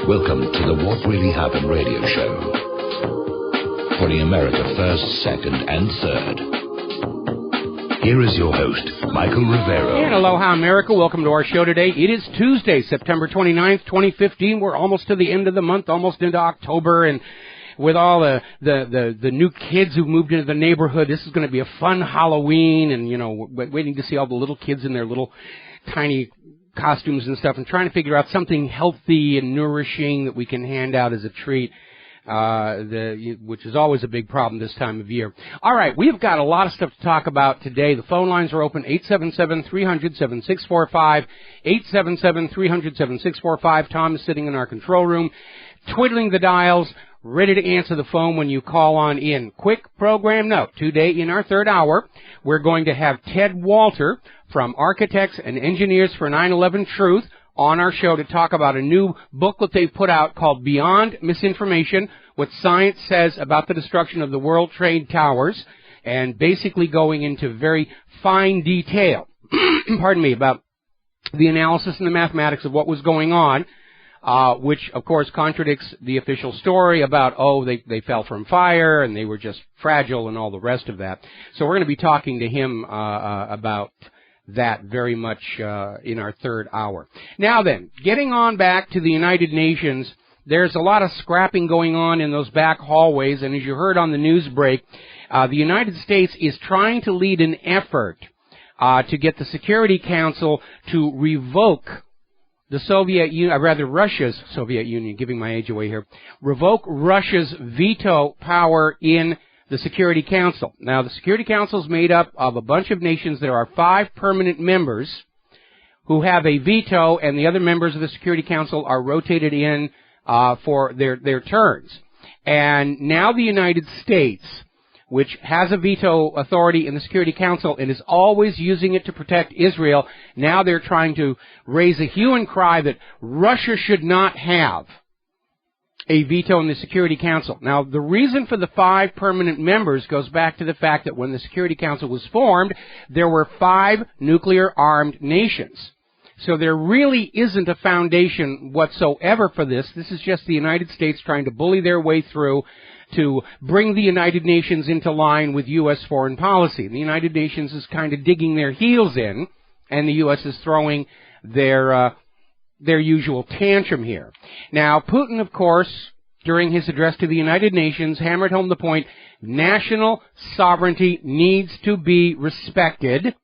Welcome to the What Really Happened radio show. Putting America first, second, and third. Here is your host, Michael Rivero. And aloha, America. Welcome to our show today. It is Tuesday, September 29th, 2015. We're almost to the end of the month, almost into October, and with all the new kids who've moved into the neighborhood, this is going to be a fun Halloween, and, you know, we're waiting to see all the little kids in their little tiny costumes and stuff, and trying to figure out something healthy and nourishing that we can hand out as a treat, which is always a big problem this time of year. All right, we've got a lot of stuff to talk about today. The phone lines are open, 877-300-7645, 877-300-7645. Tom is sitting in our control room, twiddling the dials, ready to answer the phone when you call on in. Quick program note. Today in our third hour, we're going to have Ted Walter from Architects and Engineers for 9/11 Truth on our show to talk about a new booklet they've put out called Beyond Misinformation, What Science Says About the Destruction of the World Trade Towers, and basically going into very fine detail, pardon me, about the analysis and the mathematics of what was going on, which, of course, contradicts the official story about, they fell from fire and they were just fragile and all the rest of that. So we're going to be talking to him about that very much in our third hour. Now then, getting on back to the United Nations, there's a lot of scrapping going on in those back hallways, and as you heard on the news break, the United States is trying to lead an effort to get the Security Council to revoke the Soviet Union, Russia's Soviet Union, giving my age away here, revoke Russia's veto power in the Security Council. Now, the Security Council is made up of a bunch of nations. There are 5 permanent members who have a veto, and the other members of the Security Council are rotated in for their turns. And now the United States, which has a veto authority in the Security Council and is always using it to protect Israel, now they're trying to raise a hue and cry that Russia should not have a veto in the Security Council. Now, the reason for the 5 permanent members goes back to the fact that when the Security Council was formed, there were 5 nuclear-armed nations. So there really isn't a foundation whatsoever for this. This is just the United States trying to bully their way through to bring the United Nations into line with U.S. foreign policy. The United Nations is kind of digging their heels in, and the U.S. is throwing their usual tantrum here. Now, Putin, of course, during his address to the United Nations, hammered home the point, national sovereignty needs to be respected,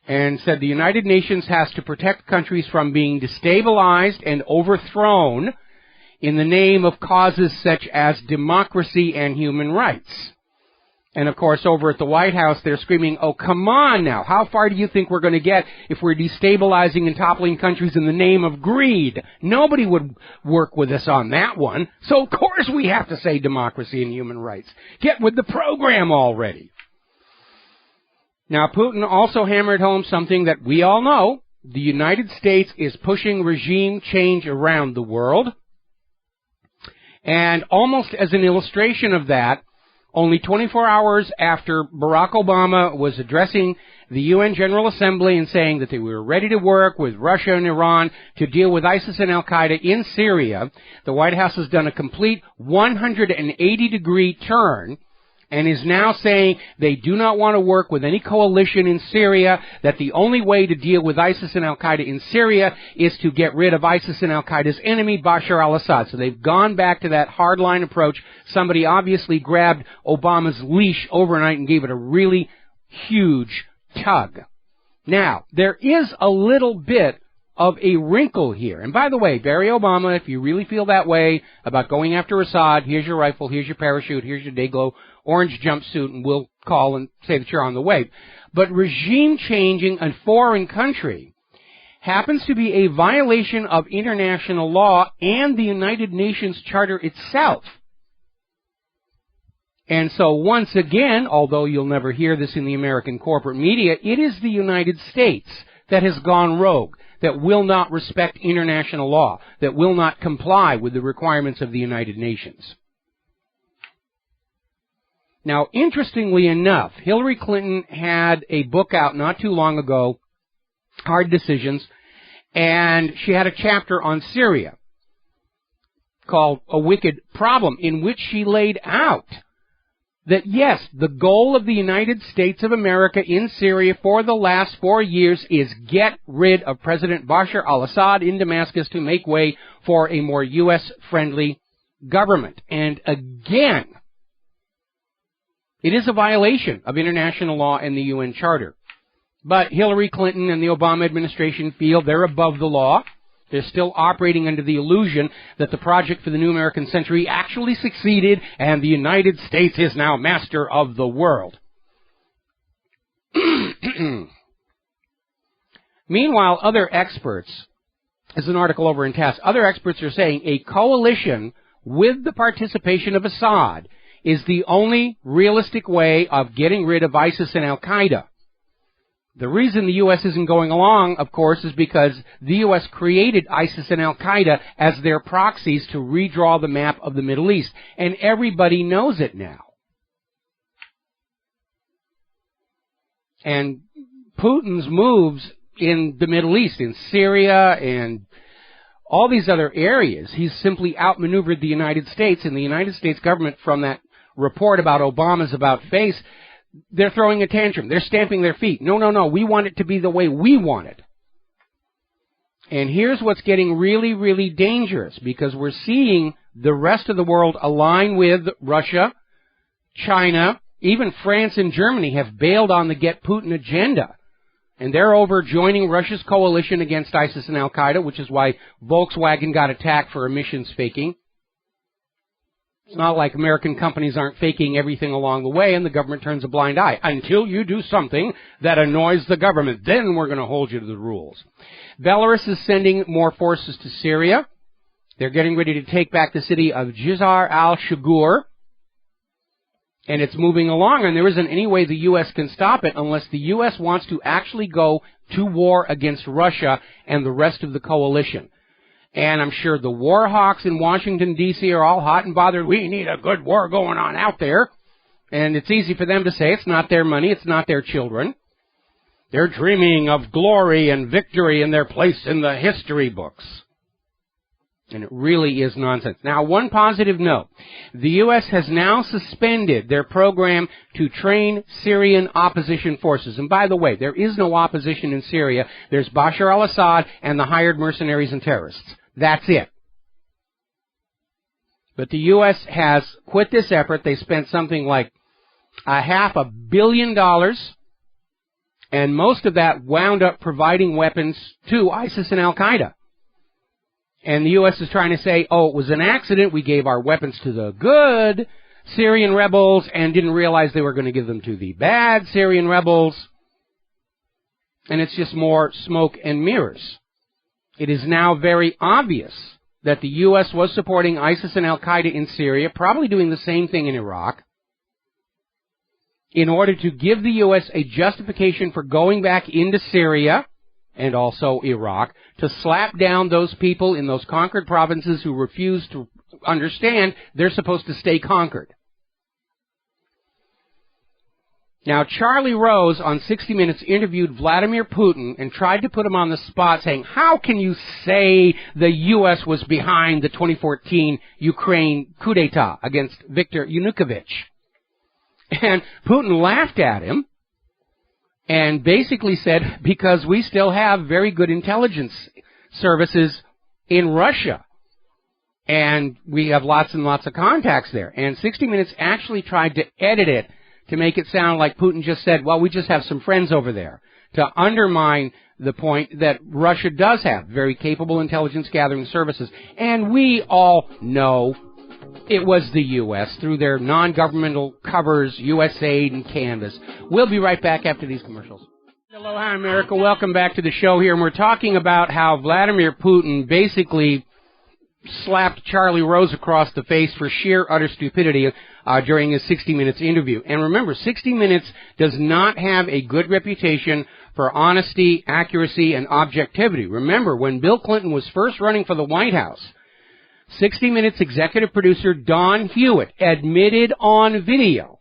and said the United Nations has to protect countries from being destabilized and overthrown in the name of causes such as democracy and human rights. And, of course, over at the White House, they're screaming, oh, come on now. How far do you think we're going to get if we're destabilizing and toppling countries in the name of greed? Nobody would work with us on that one. So, of course, we have to say democracy and human rights. Get with the program already. Now, Putin also hammered home something that we all know. The United States is pushing regime change around the world. And almost as an illustration of that, only 24 hours after Barack Obama was addressing the UN General Assembly and saying that they were ready to work with Russia and Iran to deal with ISIS and Al-Qaeda in Syria, the White House has done a complete 180-degree turn and is now saying they do not want to work with any coalition in Syria, that the only way to deal with ISIS and Al-Qaeda in Syria is to get rid of ISIS and Al-Qaeda's enemy, Bashar al-Assad. So they've gone back to that hardline approach. Somebody obviously grabbed Obama's leash overnight and gave it a really huge tug. Now, there is a little bit of a wrinkle here. And by the way, Barry Obama, if you really feel that way about going after Assad, here's your rifle, here's your parachute, here's your Dayglow orange jumpsuit, and we'll call and say that you're on the way. But regime changing a foreign country happens to be a violation of international law and the United Nations Charter itself. And so once again, although you'll never hear this in the American corporate media, it is the United States that has gone rogue, that will not respect international law, that will not comply with the requirements of the United Nations. Now, interestingly enough, Hillary Clinton had a book out not too long ago, Hard Decisions, and she had a chapter on Syria. called A Wicked Problem, in which she laid out that, yes, the goal of the United States of America in Syria for the last 4 years is get rid of President Bashar al-Assad in Damascus to make way for a more U.S.-friendly government. And again, it is a violation of international law and the UN Charter. But Hillary Clinton and the Obama administration feel they're above the law. They're still operating under the illusion that the project for the new American century actually succeeded and the United States is now master of the world. Meanwhile, other experts, there's an article over in TASS, other experts are saying a coalition with the participation of Assad is the only realistic way of getting rid of ISIS and Al-Qaeda. The reason the U.S. isn't going along, of course, is because the U.S. created ISIS and Al-Qaeda as their proxies to redraw the map of the Middle East. And everybody knows it now. And Putin's moves in the Middle East, in Syria and all these other areas, he's simply outmaneuvered the United States, and the United States government, from that report about Obama's about-face, they're throwing a tantrum. They're stamping their feet. No, we want it to be the way we want it. And here's what's getting really, really dangerous, because we're seeing the rest of the world align with Russia, China, even France and Germany have bailed on the Get Putin agenda. And they're over joining Russia's coalition against ISIS and Al-Qaeda, which is why Volkswagen got attacked for emissions faking. It's not like American companies aren't faking everything along the way and the government turns a blind eye. Until you do something that annoys the government, then we're going to hold you to the rules. Belarus is sending more forces to Syria. They're getting ready to take back the city of Jizar al-Shugur. And it's moving along, and there isn't any way the U.S. can stop it unless the U.S. wants to actually go to war against Russia and the rest of the coalition. And I'm sure the war hawks in Washington, D.C. are all hot and bothered. We need a good war going on out there. And it's easy for them to say it's not their money, it's not their children. They're dreaming of glory and victory and their place in the history books. And it really is nonsense. Now, one positive note. The U.S. has now suspended their program to train Syrian opposition forces. And by the way, there is no opposition in Syria. There's Bashar al-Assad and the hired mercenaries and terrorists. That's it. But the U.S. has quit this effort. They spent something like $500 million, and most of that wound up providing weapons to ISIS and Al-Qaeda. And the U.S. is trying to say, oh, it was an accident. We gave our weapons to the good Syrian rebels and didn't realize they were going to give them to the bad Syrian rebels. And it's just more smoke and mirrors. It is now very obvious that the U.S. was supporting ISIS and Al-Qaeda in Syria, probably doing the same thing in Iraq, in order to give the U.S. a justification for going back into Syria and also Iraq, to slap down those people in those conquered provinces who refuse to understand they're supposed to stay conquered. Now, Charlie Rose on 60 Minutes interviewed Vladimir Putin and tried to put him on the spot, saying, how can you say the U.S. was behind the 2014 Ukraine coup d'etat against Viktor Yanukovych? And Putin laughed at him and basically said, because we still have very good intelligence services in Russia. And we have lots and lots of contacts there. And 60 Minutes actually tried to edit it to make it sound like Putin just said, well, we just have some friends over there, to undermine the point that Russia does have very capable intelligence gathering services. And we all know it was the U.S. through their non-governmental covers, USAID and Canvas. We'll be right back after these commercials. Hello, hi, America. Welcome back to the show here. And we're talking about how Vladimir Putin basically slapped Charlie Rose across the face for sheer utter stupidity during his 60 Minutes interview. And remember, 60 Minutes does not have a good reputation for honesty, accuracy, and objectivity. Remember, when Bill Clinton was first running for the White House, 60 Minutes executive producer Don Hewitt admitted on video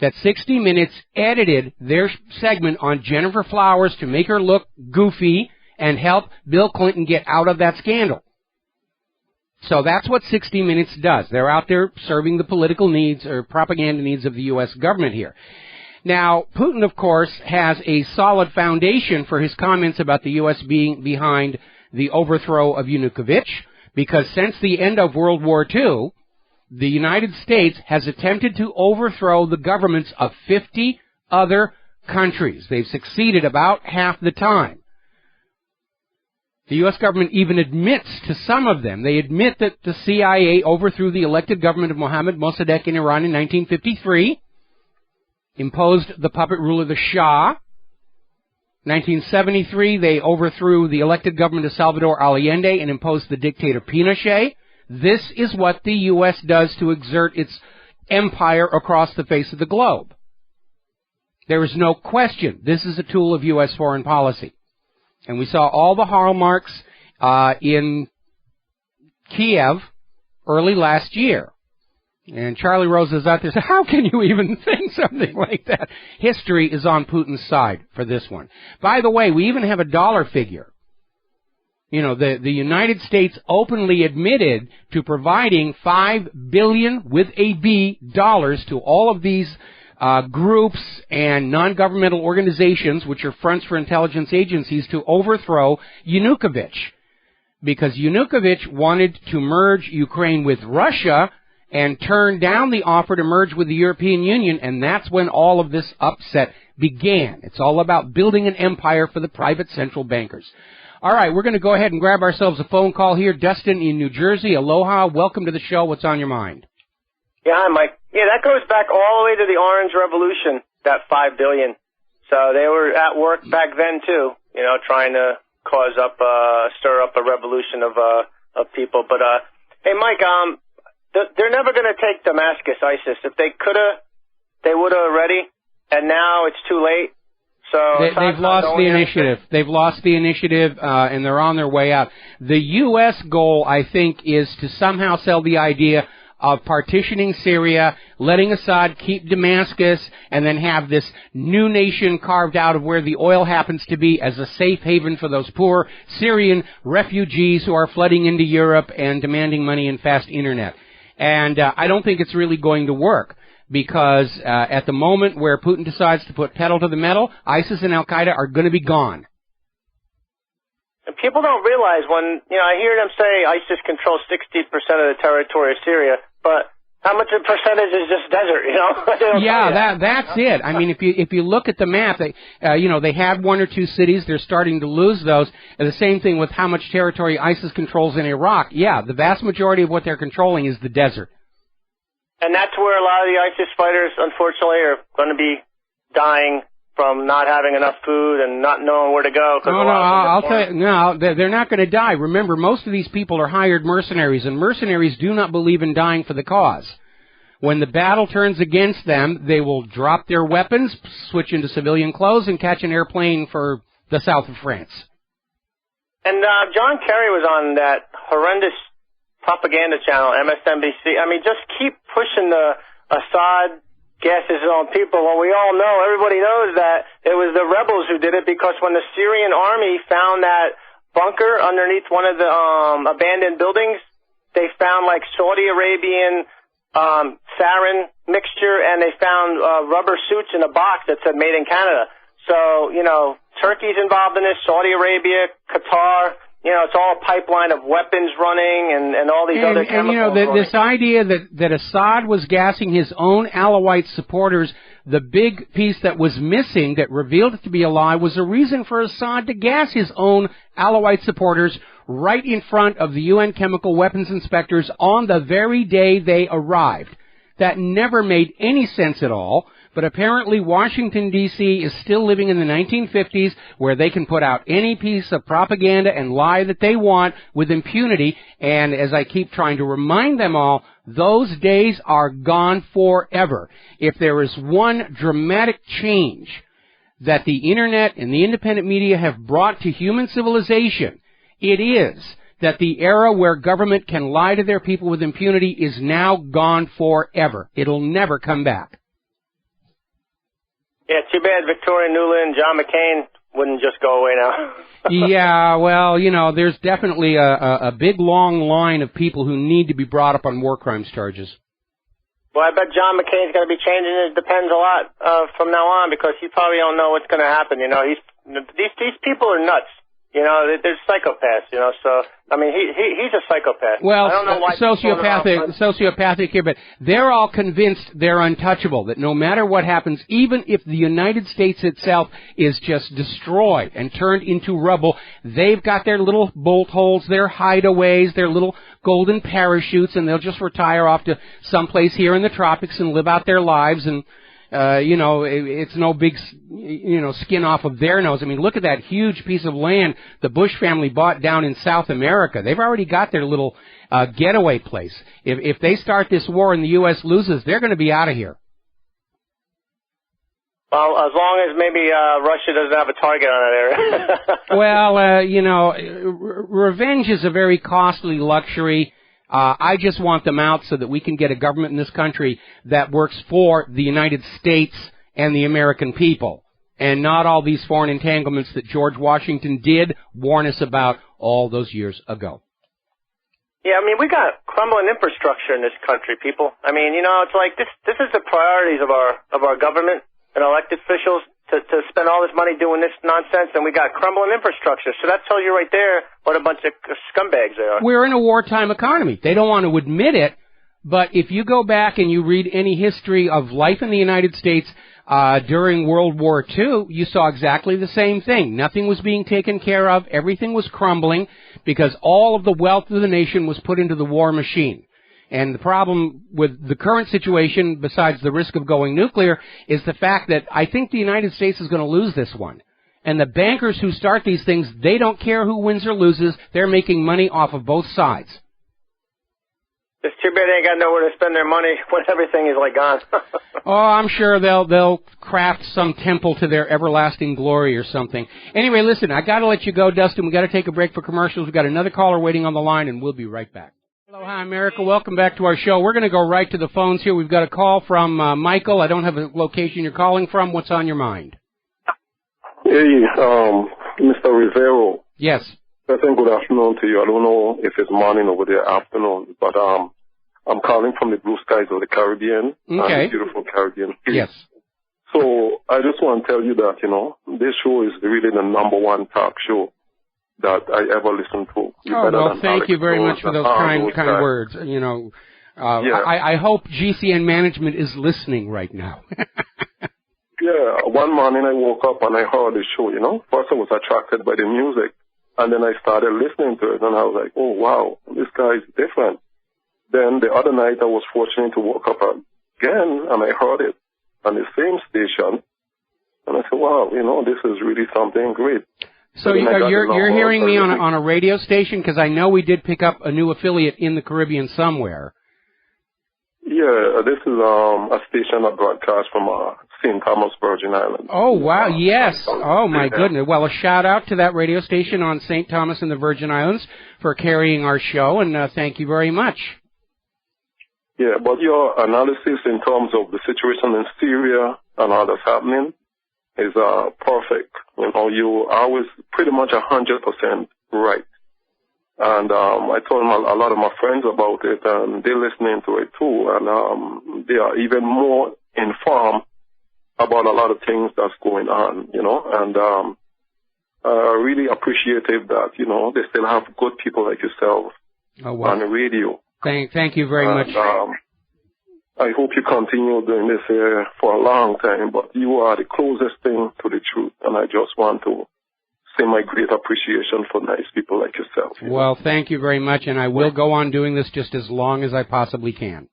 that 60 Minutes edited their segment on Jennifer Flowers to make her look goofy and help Bill Clinton get out of that scandal. So that's what 60 Minutes does. They're out there serving the political needs or propaganda needs of the U.S. government here. Now, Putin, of course, has a solid foundation for his comments about the U.S. being behind the overthrow of Yanukovych, because since the end of World War II, the United States has attempted to overthrow the governments of 50 other countries. They've succeeded about half the time. The U.S. government even admits to some of them. They admit that the CIA overthrew the elected government of Mohammad Mossadegh in Iran in 1953, imposed the puppet rule of the Shah. 1973, they overthrew the elected government of Salvador Allende and imposed the dictator Pinochet. This is what the U.S. does to exert its empire across the face of the globe. There is no question this is a tool of U.S. foreign policy. And we saw all the hallmarks in Kiev early last year. And Charlie Rose is out there saying, how can you even think something like that? History is on Putin's side for this one. By the way, we even have a dollar figure. You know, the United States openly admitted to providing $5 billion with a B dollars to all of these groups and non-governmental organizations, which are fronts for intelligence agencies, to overthrow Yanukovych. Because Yanukovych wanted to merge Ukraine with Russia and turned down the offer to merge with the European Union, and that's when all of this upset began. It's all about building an empire for the private central bankers. All right, we're going to go ahead and grab ourselves a phone call here. Dustin in New Jersey, aloha. Welcome to the show. What's on your mind? Yeah, hi, Mike. Yeah, that goes back all the way to the Orange Revolution, that $5 billion. So they were at work back then, too, you know, trying to stir up a revolution of people. But, hey, Mike, they're never going to take Damascus, ISIS. If they could have, they would have already, and now it's too late. So they've lost the initiative. They've lost the initiative, and they're on their way out. The U.S. goal, I think, is to somehow sell the idea of partitioning Syria, letting Assad keep Damascus, and then have this new nation carved out of where the oil happens to be as a safe haven for those poor Syrian refugees who are flooding into Europe and demanding money and fast internet. And I don't think it's really going to work, because at the moment where Putin decides to put pedal to the metal, ISIS and Al-Qaeda are going to be gone. And people don't realize when, you know, I hear them say ISIS controls 60% of the territory of Syria, but how much of a percentage is just desert, you know? Yeah, that's it. I mean, if you look at the map, they had one or two cities. They're starting to lose those. And the same thing with how much territory ISIS controls in Iraq. Yeah, the vast majority of what they're controlling is the desert. And that's where a lot of the ISIS fighters, unfortunately, are going to be dying from not having enough food and not knowing where to go. I'll tell you, no, they're not going to die. Remember, most of these people are hired mercenaries, and mercenaries do not believe in dying for the cause. When the battle turns against them, they will drop their weapons, switch into civilian clothes, and catch an airplane for the south of France. And John Kerry was on that horrendous propaganda channel, MSNBC. I mean, just keep pushing the Assad gases on people. Well, we all know, everybody knows that it was the rebels who did it, because when the Syrian army found that bunker underneath one of the abandoned buildings, they found like Saudi Arabian sarin mixture, and they found rubber suits in a box that said made in Canada. So, you know, Turkey's involved in this, Saudi Arabia, Qatar. You know, it's all a pipeline of weapons running and all these other chemicals. And, you know, this idea that Assad was gassing his own Alawite supporters, the big piece that was missing that revealed it to be a lie was a reason for Assad to gas his own Alawite supporters right in front of the UN chemical weapons inspectors on the very day they arrived. That never made any sense at all. But apparently Washington, D.C. is still living in the 1950s, where they can put out any piece of propaganda and lie that they want with impunity. And as I keep trying to remind them all, those days are gone forever. If there is one dramatic change that the Internet and the independent media have brought to human civilization, it is that the era where government can lie to their people with impunity is now gone forever. It'll never come back. Yeah, too bad Victoria Nuland and John McCain wouldn't just go away now. Yeah, well, you know, there's definitely a big, long line of people who need to be brought up on war crimes charges. Well, I bet John McCain's going to be changing his depends a lot from now on because he probably don't know what's going to happen. You know, these people are nuts. You know, they're psychopaths. You know, so I mean, he's a psychopath. Well, I don't know why sociopathic here, but they're all convinced they're untouchable. That no matter what happens, even if the United States itself is just destroyed and turned into rubble, they've got their little bolt holes, their hideaways, their little golden parachutes, and they'll just retire off to someplace here in the tropics and live out their lives. And you know, it's no big, you know, skin off of their nose. I mean, look at that huge piece of land the Bush family bought down in South America. They've already got their little getaway place. If they start this war and the U.S. loses, they're going to be out of here. Well, as long as maybe Russia doesn't have a target on that area. Well, you know, revenge is a very costly luxury. I just want them out so that we can get a government in this country that works for the United States and the American people, and not all these foreign entanglements that George Washington did warn us about all those years ago. Yeah, I mean, we got crumbling infrastructure in this country, people. I mean, you know, it's like this is the priorities of our government and elected officials to spend all this money doing this nonsense, and we got crumbling infrastructure. So that tells you right there what a bunch of scumbags they are. We're in a wartime economy. They don't want to admit it, but if you go back and you read any history of life in the United States during World War II, you saw exactly the same thing. Nothing was being taken care of. Everything was crumbling because all of the wealth of the nation was put into the war machine. And the problem with the current situation, besides the risk of going nuclear, is the fact that I think the United States is going to lose this one. And the bankers who start these things, they don't care who wins or loses. They're making money off of both sides. It's too bad they ain't got nowhere to spend their money when everything is like gone. Oh, I'm sure they'll craft some temple to their everlasting glory or something. Anyway, listen, I got to let you go, Dustin. We got to take a break for commercials. We got another caller waiting on the line, and we'll be right back. Hello, hi, America. Welcome back to our show. We're going to go right to the phones here. We've got a call from Michael. I don't have a location you're calling from. What's on your mind? Hey, Mr. Rivero. Yes. I think good afternoon to you. I don't know if it's morning over there, afternoon, but I'm calling from the blue skies of the Caribbean. Okay. The beautiful Caribbean. Yes. So I just want to tell you that, you know, this show is really the #1 talk show that I ever listened to. Well, thank you very much for those kind words. You know, I hope GCN management is listening right now. Yeah, one morning I woke up and I heard the show, you know. First I was attracted by the music, and then I started listening to it, and I was like, oh, wow, this guy is different. Then the other night I was fortunate to wake up again, and I heard it on the same station, and I said, wow, you know, this is really something great. So you're hearing me on a radio station? Because I know we did pick up a new affiliate in the Caribbean somewhere. Yeah, this is a station that broadcasts from St. Thomas, Virgin Islands. Oh, wow, yes. Oh, my goodness. Well, a shout-out to that radio station on St. Thomas and the Virgin Islands for carrying our show, and thank you very much. Yeah, but your analysis in terms of the situation in Syria and all that's happening is perfect. You know, you are always pretty much 100% right. And I told a lot of my friends about it, and they're listening to it too, and they are even more informed about a lot of things that's going on, you know, and really appreciative that, you know, they still have good people like yourself on the radio. Thank you very much. I hope you continue doing this for a long time, but you are the closest thing to the truth, and I just want to say my great appreciation for nice people like yourself. Well, thank you very much, and I will go on doing this just as long as I possibly can.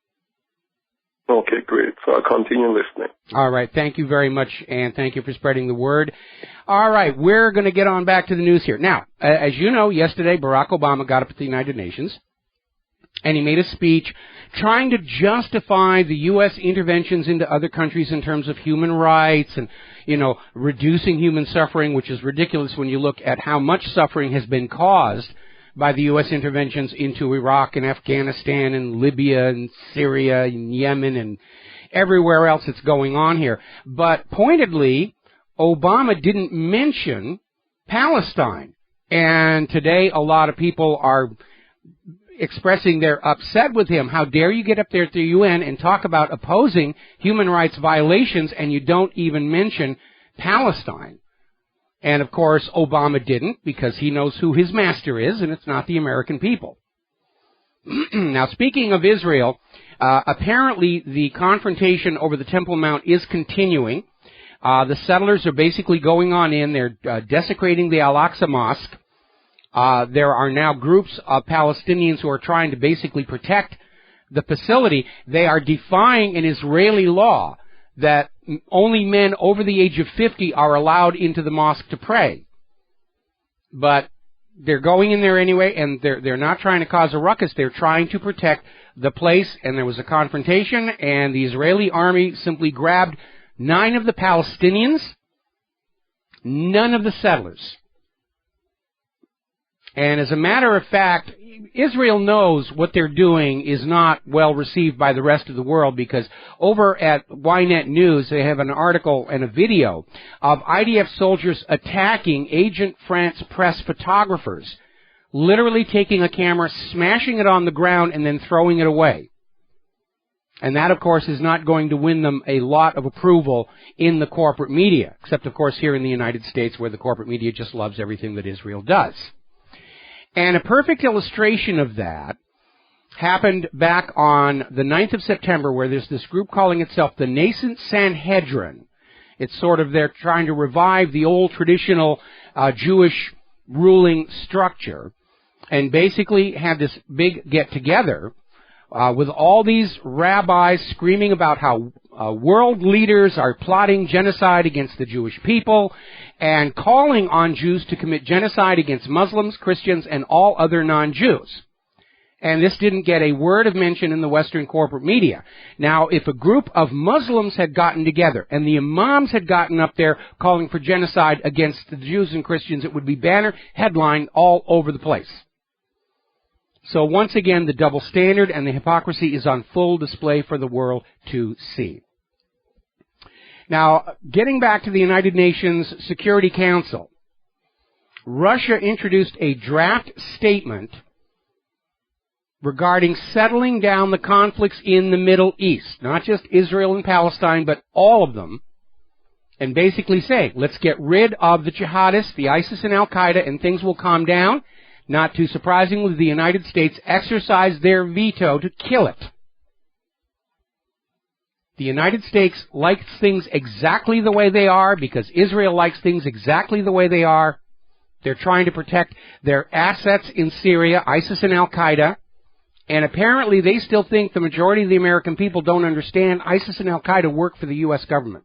Okay, great. So I'll continue listening. All right. Thank you very much, and thank you for spreading the word. All right. We're going to get on back to the news here. Now, as you know, yesterday Barack Obama got up at the United Nations, and he made a speech trying to justify the U.S. interventions into other countries in terms of human rights and, you know, reducing human suffering, which is ridiculous when you look at how much suffering has been caused by the U.S. interventions into Iraq and Afghanistan and Libya and Syria and Yemen and everywhere else that's going on here. But pointedly, Obama didn't mention Palestine. And today a lot of people are expressing they're upset with him. How dare you get up there at the UN and talk about opposing human rights violations and you don't even mention Palestine? And of course Obama didn't, because he knows who his master is, and it's not the American people. Now, speaking of Israel, apparently the confrontation over the Temple Mount is continuing. The settlers are basically going on in. They're desecrating the Al-Aqsa Mosque. There are now groups of Palestinians who are trying to basically protect the facility. They are defying an Israeli law that only men over the age of 50 are allowed into the mosque to pray. But they're going in there anyway, and they're not trying to cause a ruckus. They're trying to protect the place, and there was a confrontation, and the Israeli army simply grabbed 9 of the Palestinians, none of the settlers. And as a matter of fact, Israel knows what they're doing is not well received by the rest of the world, because over at Ynet News, they have an article and a video of IDF soldiers attacking Agent France press photographers, literally taking a camera, smashing it on the ground, and then throwing it away. And that, of course, is not going to win them a lot of approval in the corporate media, except, of course, here in the United States, where the corporate media just loves everything that Israel does. And a perfect illustration of that happened back on the 9th of September, where there's this group calling itself the Nascent Sanhedrin. It's sort of, they're trying to revive the old traditional Jewish ruling structure, and basically had this big get-together with all these rabbis screaming about how world leaders are plotting genocide against the Jewish people, and calling on Jews to commit genocide against Muslims, Christians, and all other non-Jews. And this didn't get a word of mention in the Western corporate media. Now, if a group of Muslims had gotten together and the imams had gotten up there calling for genocide against the Jews and Christians, it would be banner headline all over the place. So once again, the double standard and the hypocrisy is on full display for the world to see. Now, getting back to the United Nations Security Council, Russia introduced a draft statement regarding settling down the conflicts in the Middle East, not just Israel and Palestine, but all of them, and basically saying, let's get rid of the jihadists, the ISIS and Al-Qaeda, and things will calm down. Not too surprisingly, the United States exercised their veto to kill it. The United States likes things exactly the way they are because Israel likes things exactly the way they are. They're trying to protect their assets in Syria, ISIS and Al-Qaeda. And apparently they still think the majority of the American people don't understand ISIS and Al-Qaeda work for the U.S. government.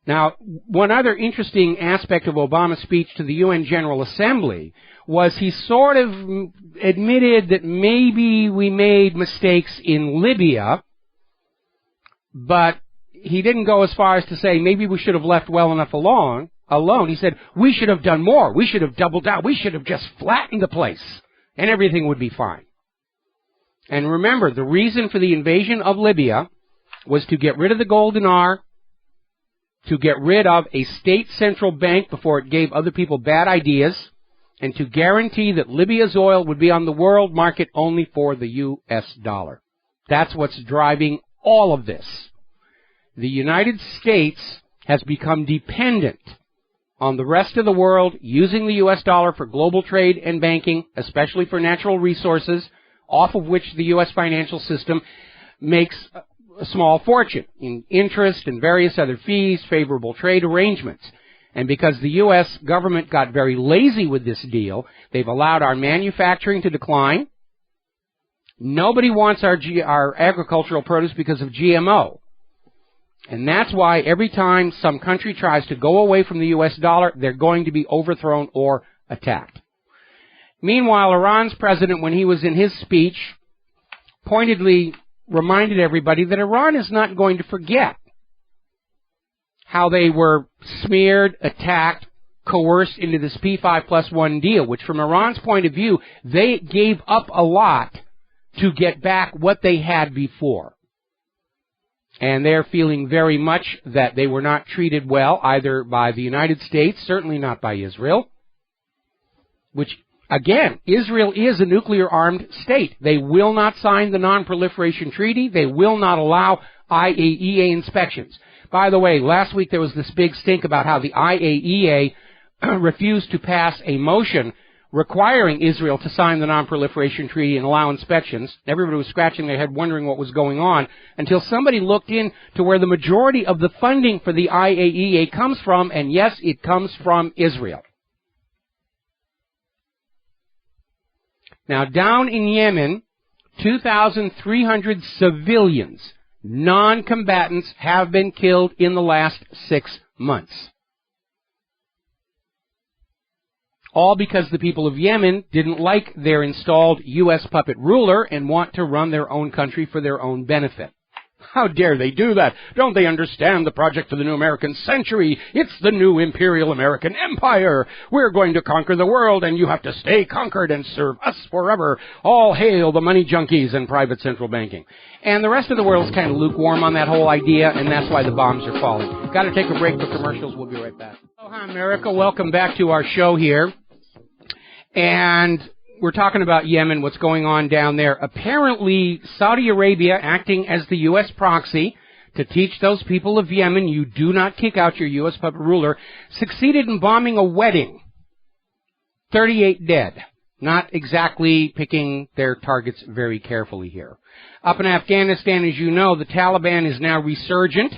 Now, one other interesting aspect of Obama's speech to the UN General Assembly was he sort of admitted that maybe we made mistakes in Libya, but he didn't go as far as to say maybe we should have left well enough alone. He said, we should have done more. We should have doubled down. We should have just flattened the place, and everything would be fine. And remember, the reason for the invasion of Libya was to get rid of the gold dinar, to get rid of a state central bank before it gave other people bad ideas, and to guarantee that Libya's oil would be on the world market only for the U.S. dollar. That's what's driving all of this. The United States has become dependent on the rest of the world using the U.S. dollar for global trade and banking, especially for natural resources, off of which the U.S. financial system makes a small fortune in interest and various other fees, favorable trade arrangements. And because the U.S. government got very lazy with this deal, they've allowed our manufacturing to decline. Nobody wants our agricultural produce because of GMO. And that's why every time some country tries to go away from the U.S. dollar, they're going to be overthrown or attacked. Meanwhile, Iran's president, when he was in his speech, pointedly reminded everybody that Iran is not going to forget how they were smeared, attacked, coerced into this P5+1 deal, which from Iran's point of view, they gave up a lot to get back what they had before. And they're feeling very much that they were not treated well, either by the United States, certainly not by Israel, which, again, Israel is a nuclear-armed state. They will not sign the Non-Proliferation Treaty. They will not allow IAEA inspections. By the way, last week there was this big stink about how the IAEA refused to pass a motion requiring Israel to sign the Non-Proliferation Treaty and allow inspections. Everybody was scratching their head wondering what was going on until somebody looked into where the majority of the funding for the IAEA comes from, and yes, it comes from Israel. Now, down in Yemen, 2,300 civilians, non-combatants, have been killed in the last 6 months. All because the people of Yemen didn't like their installed U.S. puppet ruler and want to run their own country for their own benefit. How dare they do that? Don't they understand the project for the new American century? It's the new imperial American empire. We're going to conquer the world, and you have to stay conquered and serve us forever. All hail the money junkies and private central banking. And the rest of the world is kind of lukewarm on that whole idea, and that's why the bombs are falling. Got to take a break for commercials. We'll be right back. Aloha, America. Welcome back to our show here. And we're talking about Yemen, what's going on down there. Apparently, Saudi Arabia, acting as the U.S. proxy to teach those people of Yemen you do not kick out your U.S. puppet ruler, succeeded in bombing a wedding. 38 dead. Not exactly picking their targets very carefully here. Up in Afghanistan, as you know, the Taliban is now resurgent.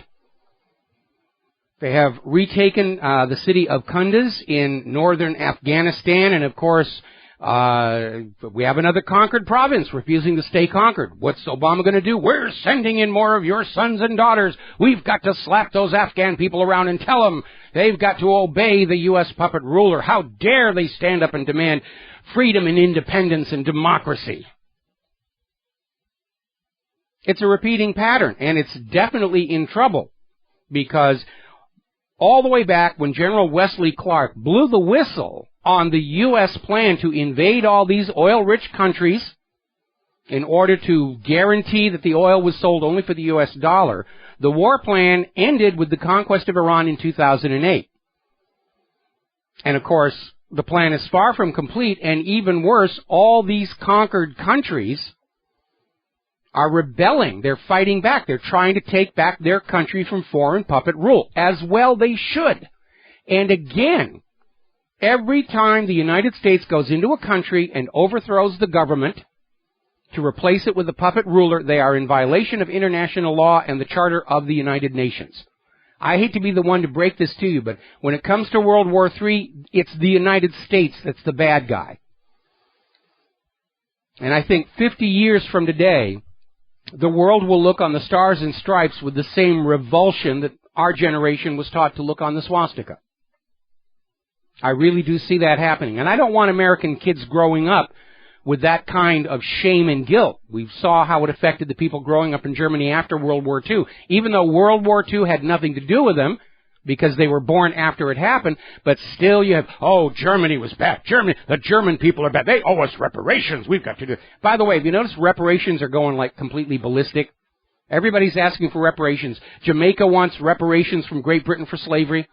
They have retaken the city of Kunduz in northern Afghanistan, and of course, we have another conquered province refusing to stay conquered. What's Obama going to do? We're sending in more of your sons and daughters. We've got to slap those Afghan people around and tell them they've got to obey the U.S. puppet ruler. How dare they stand up and demand freedom and independence and democracy? It's a repeating pattern, and it's definitely in trouble because all the way back when General Wesley Clark blew the whistle on the U.S. plan to invade all these oil-rich countries in order to guarantee that the oil was sold only for the U.S. dollar, the war plan ended with the conquest of Iran in 2008. And, of course, the plan is far from complete, and even worse, all these conquered countries are rebelling. They're fighting back. They're trying to take back their country from foreign puppet rule. As well they should. And again, every time the United States goes into a country and overthrows the government to replace it with a puppet ruler, they are in violation of international law and the Charter of the United Nations. I hate to be the one to break this to you, but when it comes to World War III, it's the United States that's the bad guy. And I think 50 years from today, the world will look on the Stars and Stripes with the same revulsion that our generation was taught to look on the swastika. I really do see that happening. And I don't want American kids growing up with that kind of shame and guilt. We saw how it affected the people growing up in Germany after World War II. Even though World War II had nothing to do with them, because they were born after it happened, but still you have, oh, Germany was bad. The German people are bad. They owe us reparations. We've got to do. By the way, have you noticed reparations are going like completely ballistic? Everybody's asking for reparations. Jamaica wants reparations from Great Britain for slavery.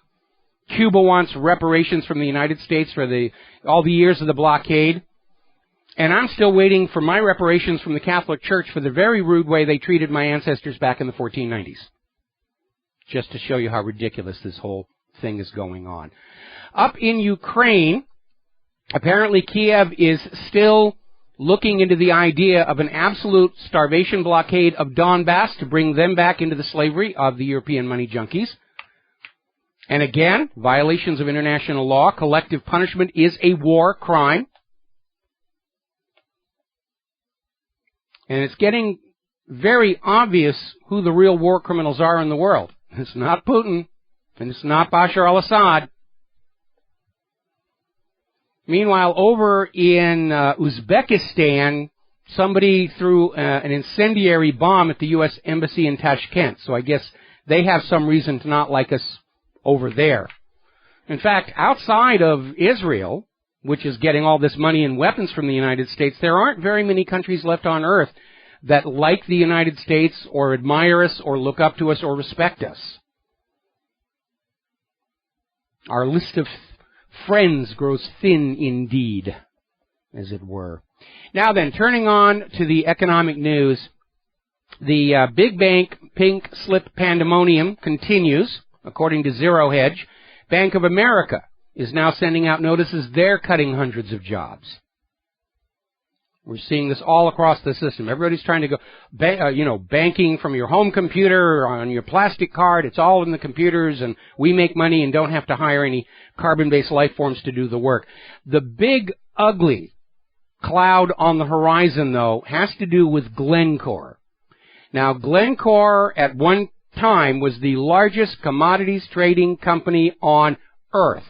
Cuba wants reparations from the United States for all the years of the blockade. And I'm still waiting for my reparations from the Catholic Church for the very rude way they treated my ancestors back in the 1490s. Just to show you how ridiculous this whole thing is going on. Up in Ukraine, apparently Kiev is still looking into the idea of an absolute starvation blockade of Donbass to bring them back into the slavery of the European money junkies. And again, violations of international law. Collective punishment is a war crime. And it's getting very obvious who the real war criminals are in the world. It's not Putin, and it's not Bashar al-Assad. Meanwhile, over in Uzbekistan, somebody threw an incendiary bomb at the U.S. Embassy in Tashkent. So I guess they have some reason to not like us over there. In fact, outside of Israel, which is getting all this money and weapons from the United States, there aren't very many countries left on earth that like the United States or admire us or look up to us or respect us. Our list of friends grows thin indeed, as it were. Now then, turning on to the economic news, the big bank pink slip pandemonium continues, according to Zero Hedge. Bank of America is now sending out notices they're cutting hundreds of jobs. We're seeing this all across the system. Everybody's trying to go, banking from your home computer or on your plastic card. It's all in the computers, and we make money and don't have to hire any carbon-based life forms to do the work. The big, ugly cloud on the horizon, though, has to do with Glencore. Now, Glencore at one time was the largest commodities trading company on Earth.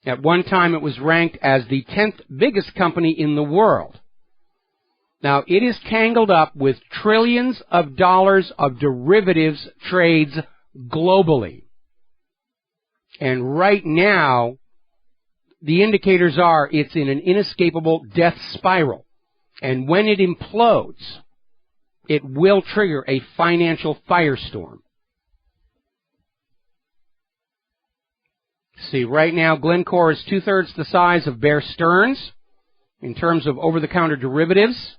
At one time, it was ranked as the 10th biggest company in the world. Now, it is tangled up with trillions of dollars of derivatives trades globally. And right now, the indicators are it's in an inescapable death spiral. And when it implodes, it will trigger a financial firestorm. See, right now, Glencore is 2/3 the size of Bear Stearns in terms of over-the-counter derivatives.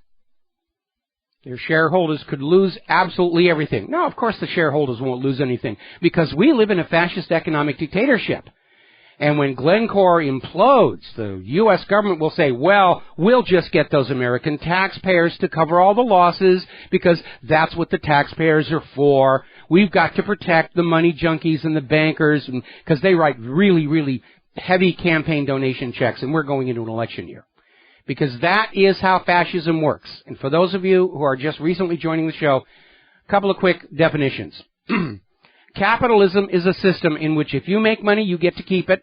Their shareholders could lose absolutely everything. No, of course the shareholders won't lose anything, because we live in a fascist economic dictatorship. And when Glencore implodes, the U.S. government will say, well, we'll just get those American taxpayers to cover all the losses, because that's what the taxpayers are for. We've got to protect the money junkies and the bankers, because they write really, really heavy campaign donation checks, and we're going into an election year. Because that is how fascism works. And for those of you who are just recently joining the show, a couple of quick definitions. Capitalism is a system in which if you make money, you get to keep it.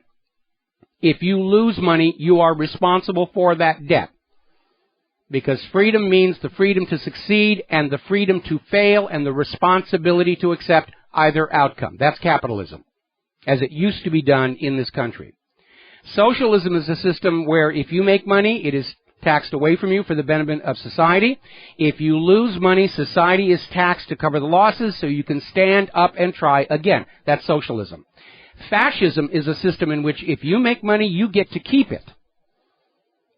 If you lose money, you are responsible for that debt. Because freedom means the freedom to succeed and the freedom to fail and the responsibility to accept either outcome. That's capitalism, as it used to be done in this country. Socialism is a system where if you make money, it is taxed away from you for the benefit of society. If you lose money, society is taxed to cover the losses so you can stand up and try again. That's socialism. Fascism is a system in which if you make money, you get to keep it.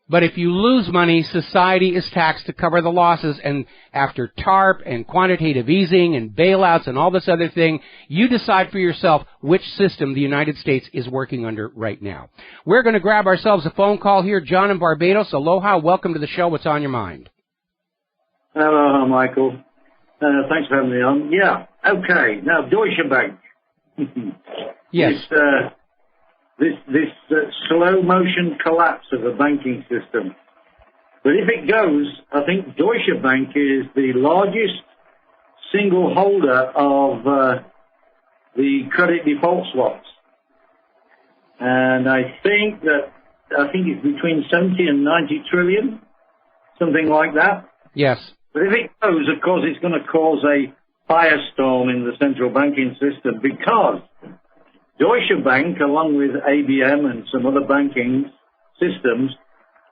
But if you lose money, society is taxed to cover the losses, and after TARP and quantitative easing and bailouts and all this other thing, you decide for yourself which system the United States is working under right now. We're going to grab ourselves a phone call here. John in Barbados, aloha, welcome to the show. What's on your mind? Hello, Michael. Thanks for having me on. Yeah, okay. Now, Deutsche Bank. Yes. This slow motion collapse of the banking system. But if it goes, I think Deutsche Bank is the largest single holder of the credit default swaps. And I think it's between 70 and 90 trillion, something like that. Yes. But if it goes, of course, it's going to cause a firestorm in the central banking system, because Deutsche Bank, along with ABM and some other banking systems,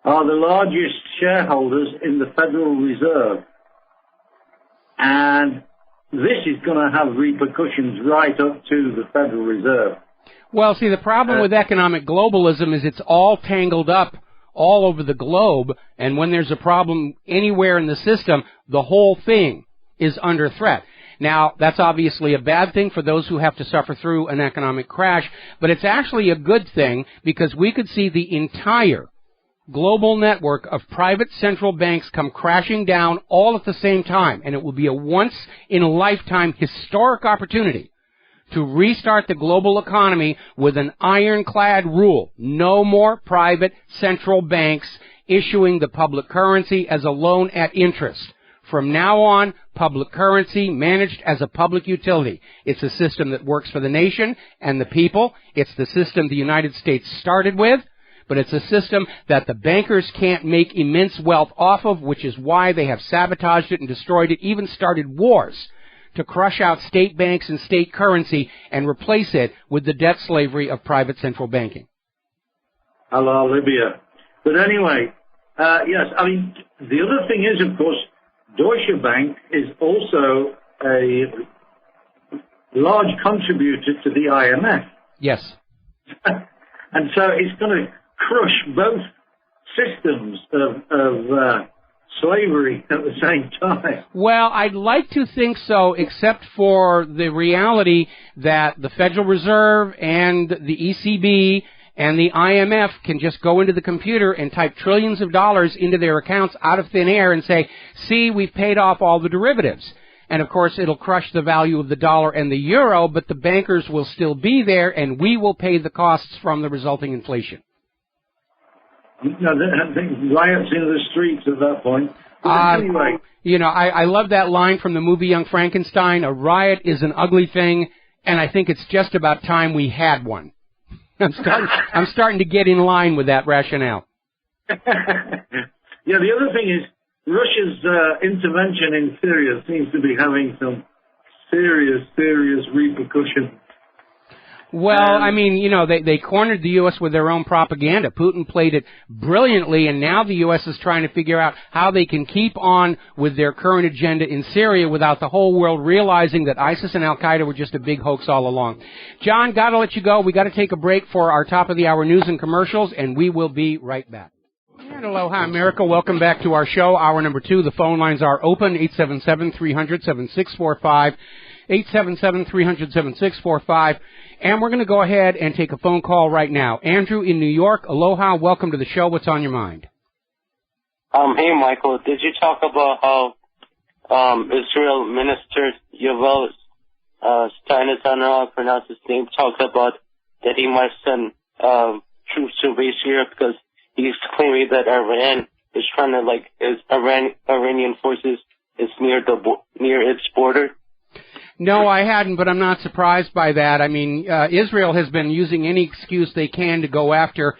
are the largest shareholders in the Federal Reserve. And this is going to have repercussions right up to the Federal Reserve. Well, see, the problem with economic globalism is it's all tangled up all over the globe, and when there's a problem anywhere in the system, the whole thing is under threat. Now, that's obviously a bad thing for those who have to suffer through an economic crash, but it's actually a good thing because we could see the entire global network of private central banks come crashing down all at the same time, and it will be a once-in-a-lifetime historic opportunity to restart the global economy with an ironclad rule. No more private central banks issuing the public currency as a loan at interest. From now on, public currency managed as a public utility. It's a system that works for the nation and the people. It's the system the United States started with, but it's a system that the bankers can't make immense wealth off of, which is why they have sabotaged it and destroyed it, even started wars to crush out state banks and state currency and replace it with the debt slavery of private central banking. A la Libya. But anyway, yes, I mean, the other thing is, of course, Deutsche Bank is also a large contributor to the IMF. Yes. And so it's going to crush both systems of slavery at the same time. Well, I'd like to think so, except for the reality that the Federal Reserve and the ECB and the IMF can just go into the computer and type trillions of dollars into their accounts out of thin air and say, see, we've paid off all the derivatives. And, of course, it'll crush the value of the dollar and the euro, but the bankers will still be there, and we will pay the costs from the resulting inflation. No, I think riots in the streets at that point. Anyway. You know, I love that line from the movie Young Frankenstein, a riot is an ugly thing, and I think it's just about time we had one. I'm starting to get in line with that rationale. Yeah, the other thing is Russia's intervention in Syria seems to be having some serious repercussions. Well, I mean, you know, they cornered the U.S. with their own propaganda. Putin played it brilliantly, and now the U.S. is trying to figure out how they can keep on with their current agenda in Syria without the whole world realizing that ISIS and Al-Qaeda were just a big hoax all along. John, got to let you go. We got to take a break for our top-of-the-hour news and commercials, and we will be right back. And aloha, America. Welcome back to our show, hour number 2. The phone lines are open, 877-300-7645, 877-300-7645. And we're going to go ahead and take a phone call right now. Andrew in New York, aloha, welcome to the show. What's on your mind? Hey, Michael, did you talk about how Israel Minister Yovel Steiner, I don't know how to pronounce his name, talked about that he might send troops to base Syria because he's claiming that Iran is trying to, like, Iranian forces is near its border? No, I hadn't, but I'm not surprised by that. I mean, Israel has been using any excuse they can to go after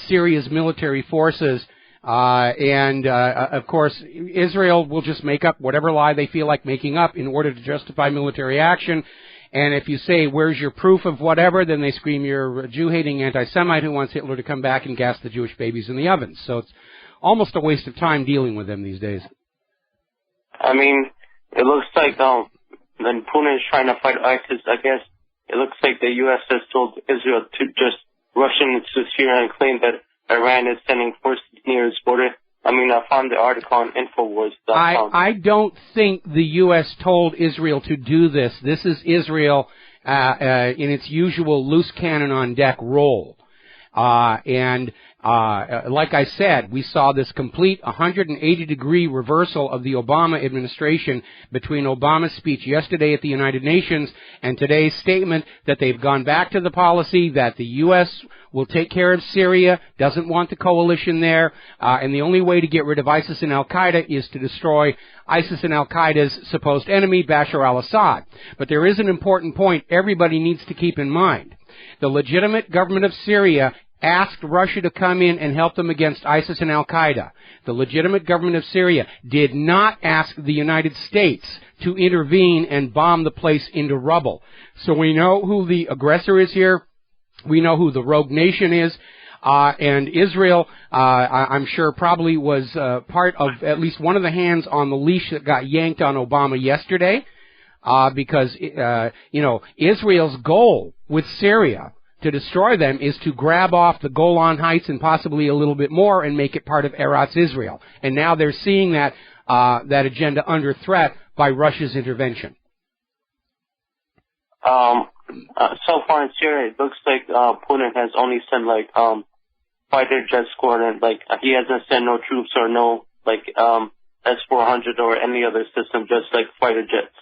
Syria's military forces. Of course, Israel will just make up whatever lie they feel like making up in order to justify military action. And if you say, where's your proof of whatever, then they scream, you're a Jew-hating anti-Semite who wants Hitler to come back and gas the Jewish babies in the ovens. So it's almost a waste of time dealing with them these days. I mean, it looks like when Putin is trying to fight ISIS, I guess it looks like the U.S. has told Israel to just rush into Syria and claim that Iran is sending forces near its border. I mean, I found the article on INFOWARS.com. I don't think the U.S. told Israel to do this. This is Israel in its usual loose cannon on deck role. Like I said, we saw this complete 180-degree reversal of the Obama administration between Obama's speech yesterday at the United Nations and today's statement that they've gone back to the policy that the U.S. will take care of Syria, doesn't want the coalition there, and the only way to get rid of ISIS and Al-Qaeda is to destroy ISIS and Al-Qaeda's supposed enemy, Bashar al-Assad. But there is an important point everybody needs to keep in mind. The legitimate government of Syria asked Russia to come in and help them against ISIS and Al-Qaeda. The legitimate government of Syria did not ask the United States to intervene and bomb the place into rubble. So we know who the aggressor is here. We know who the rogue nation is. And Israel, I'm sure, probably was part of at least one of the hands on the leash that got yanked on Obama yesterday. Because, Israel's goal with Syria to destroy them is to grab off the Golan Heights and possibly a little bit more and make it part of Eretz Israel. And now they're seeing that agenda under threat by Russia's intervention. So far in Syria, it looks like Putin has only sent fighter jet squadron. He hasn't sent no troops or no S-400 or any other system, just fighter jets.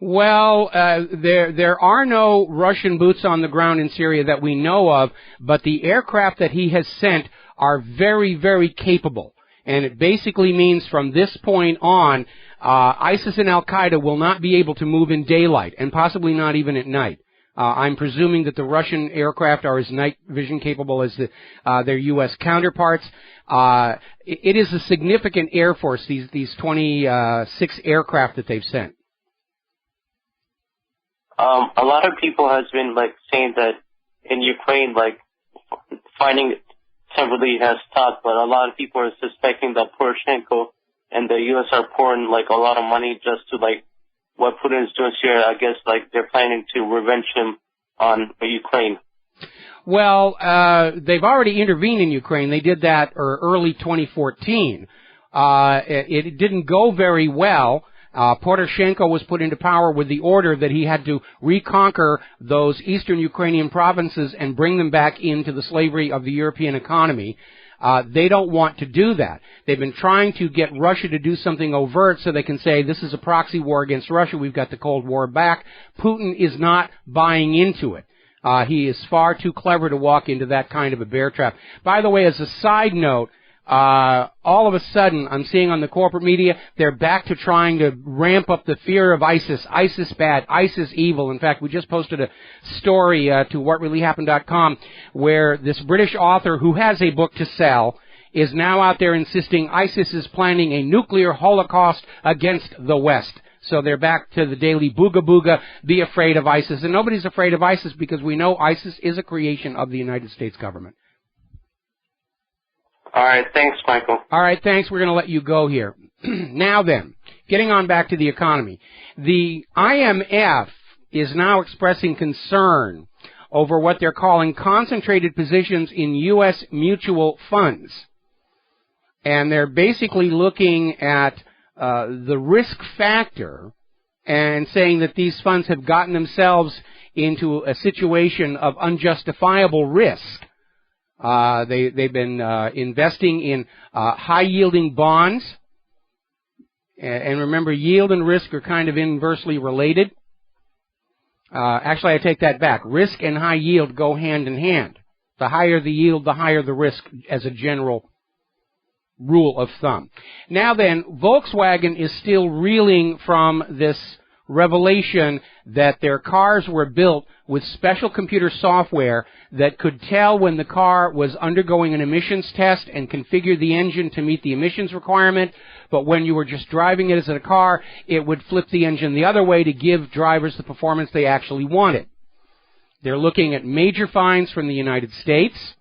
Well, there are no Russian boots on the ground in Syria that we know of, but the aircraft that he has sent are very, very capable. And it basically means from this point on, ISIS and Al-Qaeda will not be able to move in daylight, and possibly not even at night. I'm presuming that the Russian aircraft are as night vision capable as their U.S. counterparts. It is a significant air force, these 26 aircraft that they've sent. A lot of people has been saying that in Ukraine, fighting temporarily has stopped, but a lot of people are suspecting that Poroshenko and the U.S. are pouring like a lot of money just to like what Putin's doing here. I guess like they're planning to revenge him on Ukraine. Well, they've already intervened in Ukraine. They did that early 2014. It didn't go very well. Poroshenko was put into power with the order that he had to reconquer those eastern Ukrainian provinces and bring them back into the slavery of the European economy. They don't want to do that. They've been trying to get Russia to do something overt so they can say this is a proxy war against Russia. We've got the Cold War back. Putin is not buying into it. He is far too clever to walk into that kind of a bear trap. By the way, as a side note, all of a sudden, I'm seeing on the corporate media, they're back to trying to ramp up the fear of ISIS. ISIS bad, ISIS evil. In fact, we just posted a story to WhatReallyHappened.com where this British author who has a book to sell is now out there insisting ISIS is planning a nuclear holocaust against the West. So they're back to the daily booga booga, be afraid of ISIS. And nobody's afraid of ISIS because we know ISIS is a creation of the United States government. All right, thanks, Michael. All right, thanks. We're going to let you go here. Now then, getting on back to the economy. The IMF is now expressing concern over what they're calling concentrated positions in U.S. mutual funds. And they're basically looking at the risk factor and saying that these funds have gotten themselves into a situation of unjustifiable risk. They've been investing in high-yielding bonds. And remember, yield and risk are kind of inversely related. Actually, I take that back. Risk and high yield go hand in hand. The higher the yield, the higher the risk as a general rule of thumb. Now then, Volkswagen is still reeling from this revelation that their cars were built with special computer software that could tell when the car was undergoing an emissions test and configure the engine to meet the emissions requirement, but when you were just driving it as a car, it would flip the engine the other way to give drivers the performance they actually wanted. They're looking at major fines from the United States,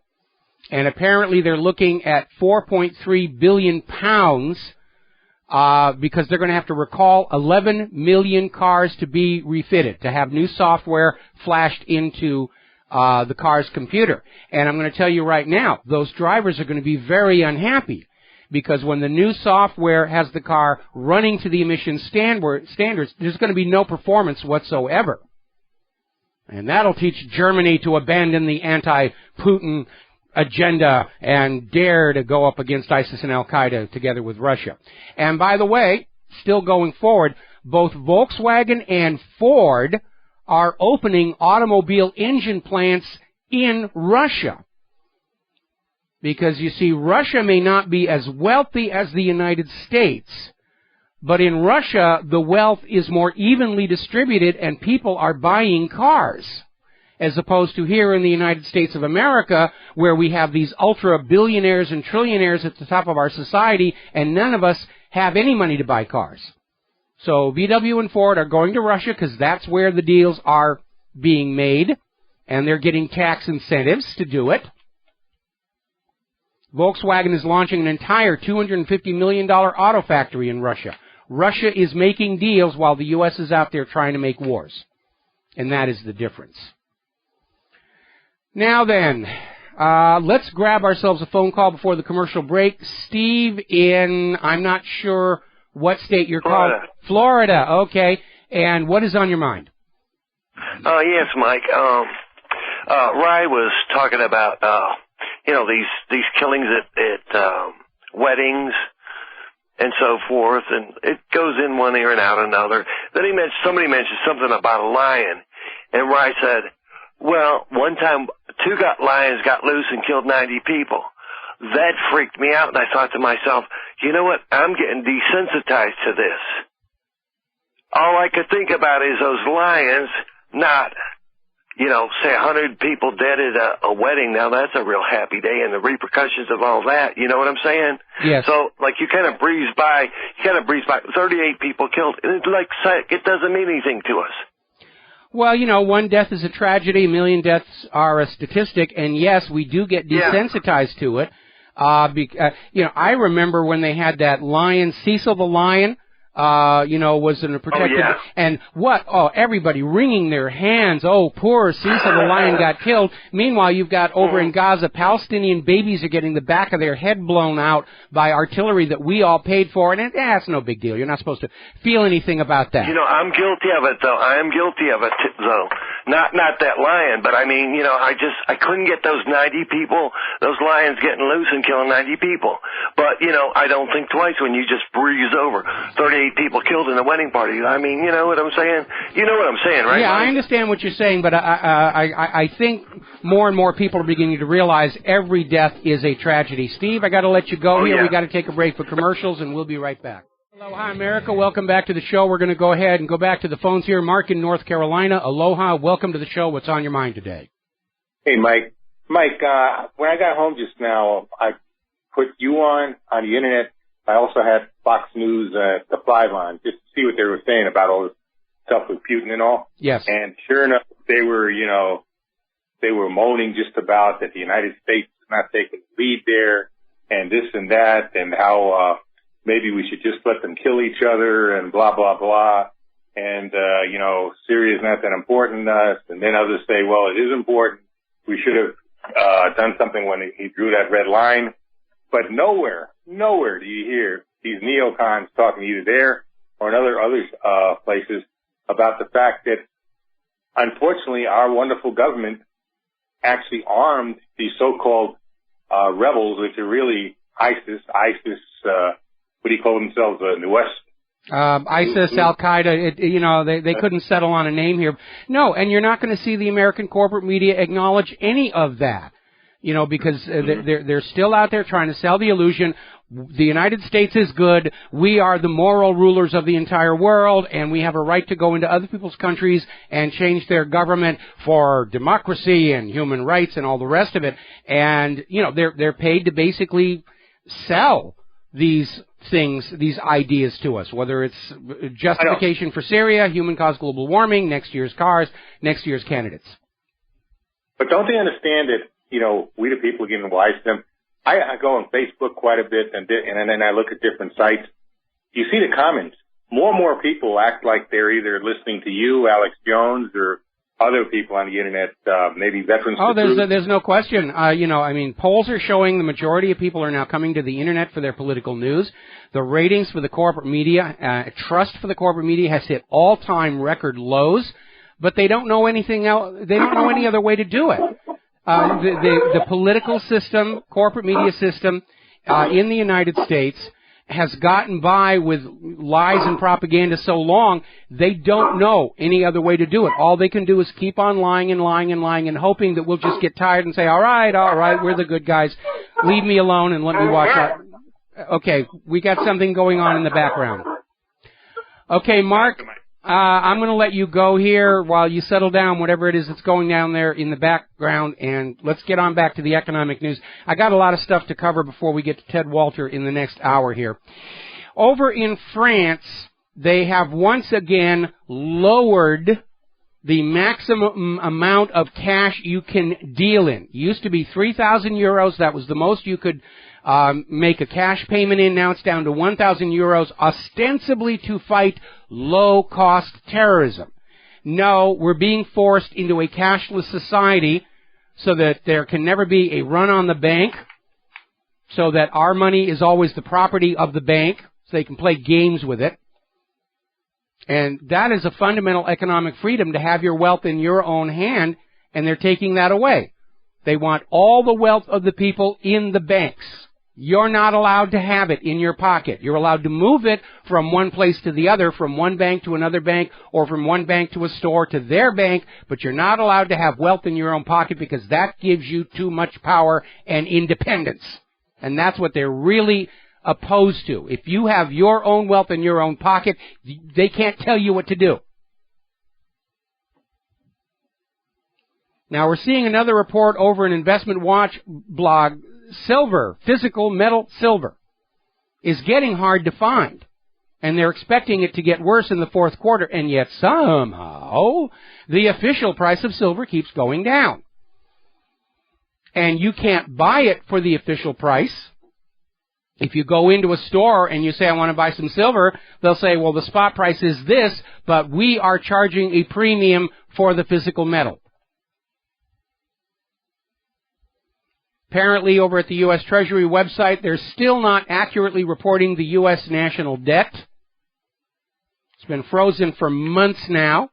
and apparently they're looking at 4.3 billion pounds because they're going to have to recall 11 million cars to be refitted, to have new software flashed into the car's computer. And I'm going to tell you right now, those drivers are going to be very unhappy because when the new software has the car running to the emission standards, there's going to be no performance whatsoever. And that'll teach Germany to abandon the anti-Putin agenda and dare to go up against ISIS and Al-Qaeda together with Russia. And by the way, still going forward, both Volkswagen and Ford are opening automobile engine plants in Russia. Because you see, Russia may not be as wealthy as the United States, but in Russia, the wealth is more evenly distributed and people are buying cars, as opposed to here in the United States of America, where we have these ultra-billionaires and trillionaires at the top of our society, and none of us have any money to buy cars. So VW and Ford are going to Russia because that's where the deals are being made, and they're getting tax incentives to do it. Volkswagen is launching an entire $250 million auto factory in Russia. Russia is making deals while the U.S. is out there trying to make wars. And that is the difference. Now then, let's grab ourselves a phone call before the commercial break. Steve in, I'm not sure what state you're Florida. called. Florida, okay. And what is on your mind? Yes, Mike. Ry was talking about, these killings at weddings and so forth, and it goes in one ear and out another. Then somebody mentioned something about a lion, and Ry said, well, one time two lions got loose and killed 90 people. That freaked me out, and I thought to myself, you know what, I'm getting desensitized to this. All I could think about is those lions, not, say 100 people dead at a wedding. Now that's a real happy day, and the repercussions of all that, you know what I'm saying? Yes. So, you kind of breeze by 38 people killed, and it doesn't mean anything to us. Well, one death is a tragedy, a million deaths are a statistic, and yes, we do get desensitized to it. I remember when they had that lion, Cecil the lion, was in a protected, and everybody wringing their hands. Oh, poor Cecil the lion got killed. Meanwhile, you've got over in Gaza, Palestinian babies are getting the back of their head blown out by artillery that we all paid for, and it's no big deal. You're not supposed to feel anything about that. I'm guilty of it, though. I am guilty of it, though. Not that lion, but I mean, I couldn't get those 90 people, those lions getting loose and killing 90 people. But, I don't think twice when you just breeze over 38 people killed in a wedding party. I mean, you know what I'm saying? You know what I'm saying, right? Yeah, Mike? I understand what you're saying, but I think more and more people are beginning to realize every death is a tragedy. Steve, I got to let you go here. We got to take a break for commercials, and we'll be right back. Aloha, America. Welcome back to the show. We're going to go ahead and go back to the phones here. Mark in North Carolina. Aloha. Welcome to the show. What's on your mind today? Hey, Mike. Mike, when I got home just now, I put you on the Internet. I also had Fox News, the 5 on, just to see what they were saying about all this stuff with Putin and all. Yes. And sure enough, they were moaning just about that the United States is not taking the lead there and this and that and how, maybe we should just let them kill each other and blah, blah, blah. And, Syria is not that important to us. And then others say, well, it is important. We should have done something when he drew that red line. But nowhere do you hear these neocons talking either there or in other places about the fact that, unfortunately, our wonderful government actually armed these so-called rebels, which are really ISIS, what do you call themselves in the West? ISIS, Al-Qaeda, they couldn't settle on a name here. No, and you're not going to see the American corporate media acknowledge any of that, because they're still out there trying to sell the illusion. The United States is good. We are the moral rulers of the entire world, and we have a right to go into other people's countries and change their government for democracy and human rights and all the rest of it. And, they're paid to basically sell these things, these ideas to us, whether it's justification for Syria, human-caused global warming, next year's cars, next year's candidates. But don't they understand that, we the people are getting wise to them? I go on Facebook quite a bit, and then I look at different sites. You see the comments. More and more people act like they're either listening to you, Alex Jones, or other people on the Internet, maybe veterans. Oh, there's no question. Polls are showing the majority of people are now coming to the Internet for their political news. The ratings for the corporate media, trust for the corporate media has hit all-time record lows, but they don't know anything else. They don't know any other way to do it. The political system, corporate media system in the United States has gotten by with lies and propaganda so long, they don't know any other way to do it. All they can do is keep on lying and lying and lying and hoping that we'll just get tired and say, all right, we're the good guys. Leave me alone and let me watch that. Okay, we got something going on in the background. Okay, Mark, I'm going to let you go here while you settle down whatever it is that's going down there in the background, and let's get on back to the economic news. I got a lot of stuff to cover before we get to Ted Walter in the next hour here. Over in France, they have once again lowered the maximum amount of cash you can deal in. It used to be 3,000 euros. That was the most you could make a cash payment in. Now it's down to 1,000 euros, ostensibly to fight low-cost terrorism. No, we're being forced into a cashless society so that there can never be a run on the bank, so that our money is always the property of the bank, so they can play games with it. And that is a fundamental economic freedom, to have your wealth in your own hand, and they're taking that away. They want all the wealth of the people in the banks. You're not allowed to have it in your pocket. You're allowed to move it from one place to the other, from one bank to another bank, or from one bank to a store to their bank, but you're not allowed to have wealth in your own pocket because that gives you too much power and independence. And that's what they're really opposed to. If you have your own wealth in your own pocket, they can't tell you what to do. Now we're seeing another report over an Investment Watch blog. Silver, physical metal silver, is getting hard to find. And they're expecting it to get worse in the fourth quarter, and yet somehow the official price of silver keeps going down. and you can't buy it for the official price. If you go into a store and you say, I want to buy some silver, they'll say, well, the spot price is this, but we are charging a premium for the physical metal. Apparently, over at the U.S. Treasury website, they're still not accurately reporting the U.S. national debt. It's been frozen for months now,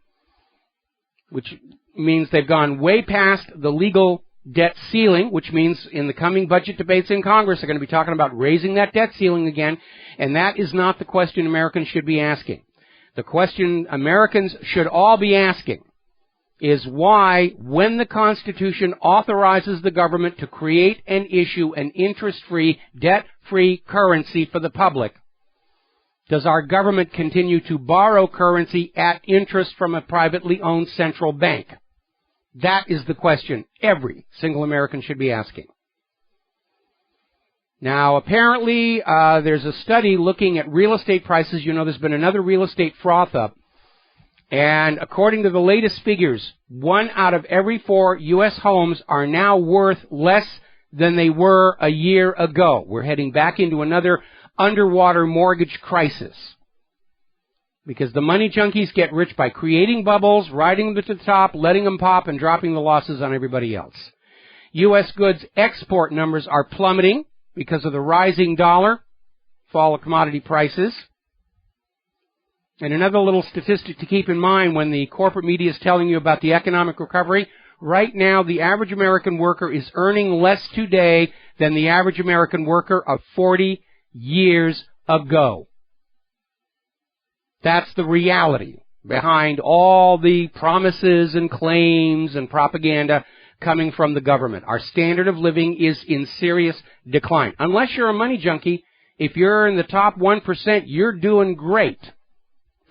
which means they've gone way past the legal debt ceiling, which means in the coming budget debates in Congress, they're going to be talking about raising that debt ceiling again, and that is not the question Americans should be asking. The question Americans should all be asking is why, when the Constitution authorizes the government to create and issue an interest-free, debt-free currency for the public, does our government continue to borrow currency at interest from a privately owned central bank? That is the question every single American should be asking. Now, apparently, there's a study looking at real estate prices. You know, there's been another real estate froth up. And according to the latest figures, 1 out of every 4 U.S. homes are now worth less than they were a year ago. We're heading back into another underwater mortgage crisis. Because the money junkies get rich by creating bubbles, riding them to the top, letting them pop, and dropping the losses on everybody else. U.S. goods export numbers are plummeting because of the rising dollar, fall of commodity prices. And another little statistic to keep in mind when the corporate media is telling you about the economic recovery, right now the average American worker is earning less today than the average American worker of 40 years ago. That's the reality behind all the promises and claims and propaganda coming from the government. Our standard of living is in serious decline. Unless you're a money junkie, if you're in the top 1%, you're doing great.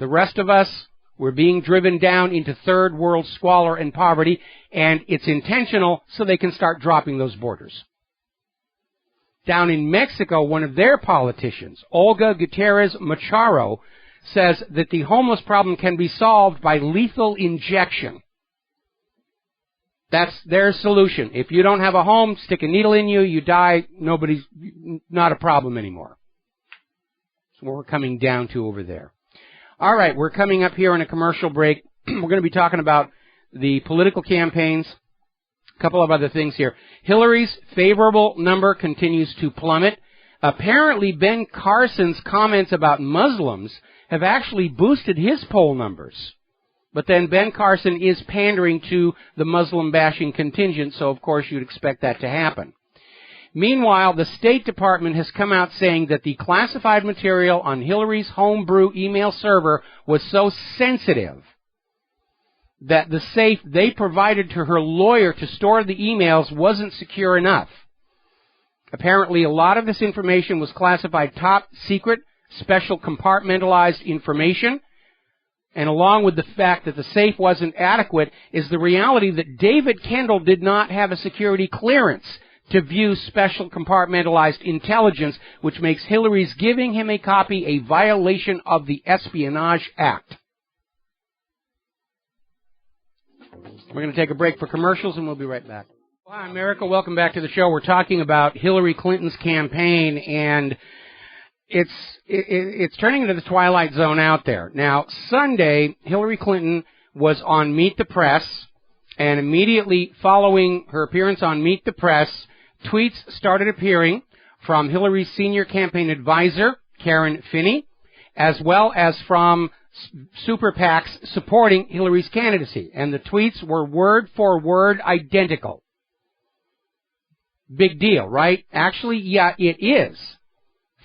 The rest of us, we're being driven down into third world squalor and poverty, and it's intentional so they can start dropping those borders. Down in Mexico, one of their politicians, Olga Gutierrez Macharo, says that the homeless problem can be solved by lethal injection. That's their solution. If you don't have a home, stick a needle in you, you die, not a problem anymore. That's what we're coming down to over there. All right, we're coming up here in a commercial break. We're going to be talking about the political campaigns, a couple of other things here. Hillary's favorable number continues to plummet. Apparently, Ben Carson's comments about Muslims have actually boosted his poll numbers. But then Ben Carson is pandering to the Muslim-bashing contingent, so of course you'd expect that to happen. Meanwhile, the State Department has come out saying that the classified material on Hillary's homebrew email server was so sensitive that the safe they provided to her lawyer to store the emails wasn't secure enough. Apparently, a lot of this information was classified top secret, special compartmentalized information. And along with the fact that the safe wasn't adequate is the reality that David Kendall did not have a security clearance to view special compartmentalized intelligence, which makes Hillary's giving him a copy a violation of the Espionage Act. We're going to take a break for commercials, and we'll be right back. Hi, America. Welcome back to the show. We're talking about Hillary Clinton's campaign, and it's turning into the twilight zone out there. Now, Sunday, Hillary Clinton was on Meet the Press, and immediately following her appearance on Meet the Press, tweets started appearing from Hillary's senior campaign advisor, Karen Finney, as well as from super PACs supporting Hillary's candidacy. And the tweets were word for word identical. Big deal, right? Actually, yeah, it is.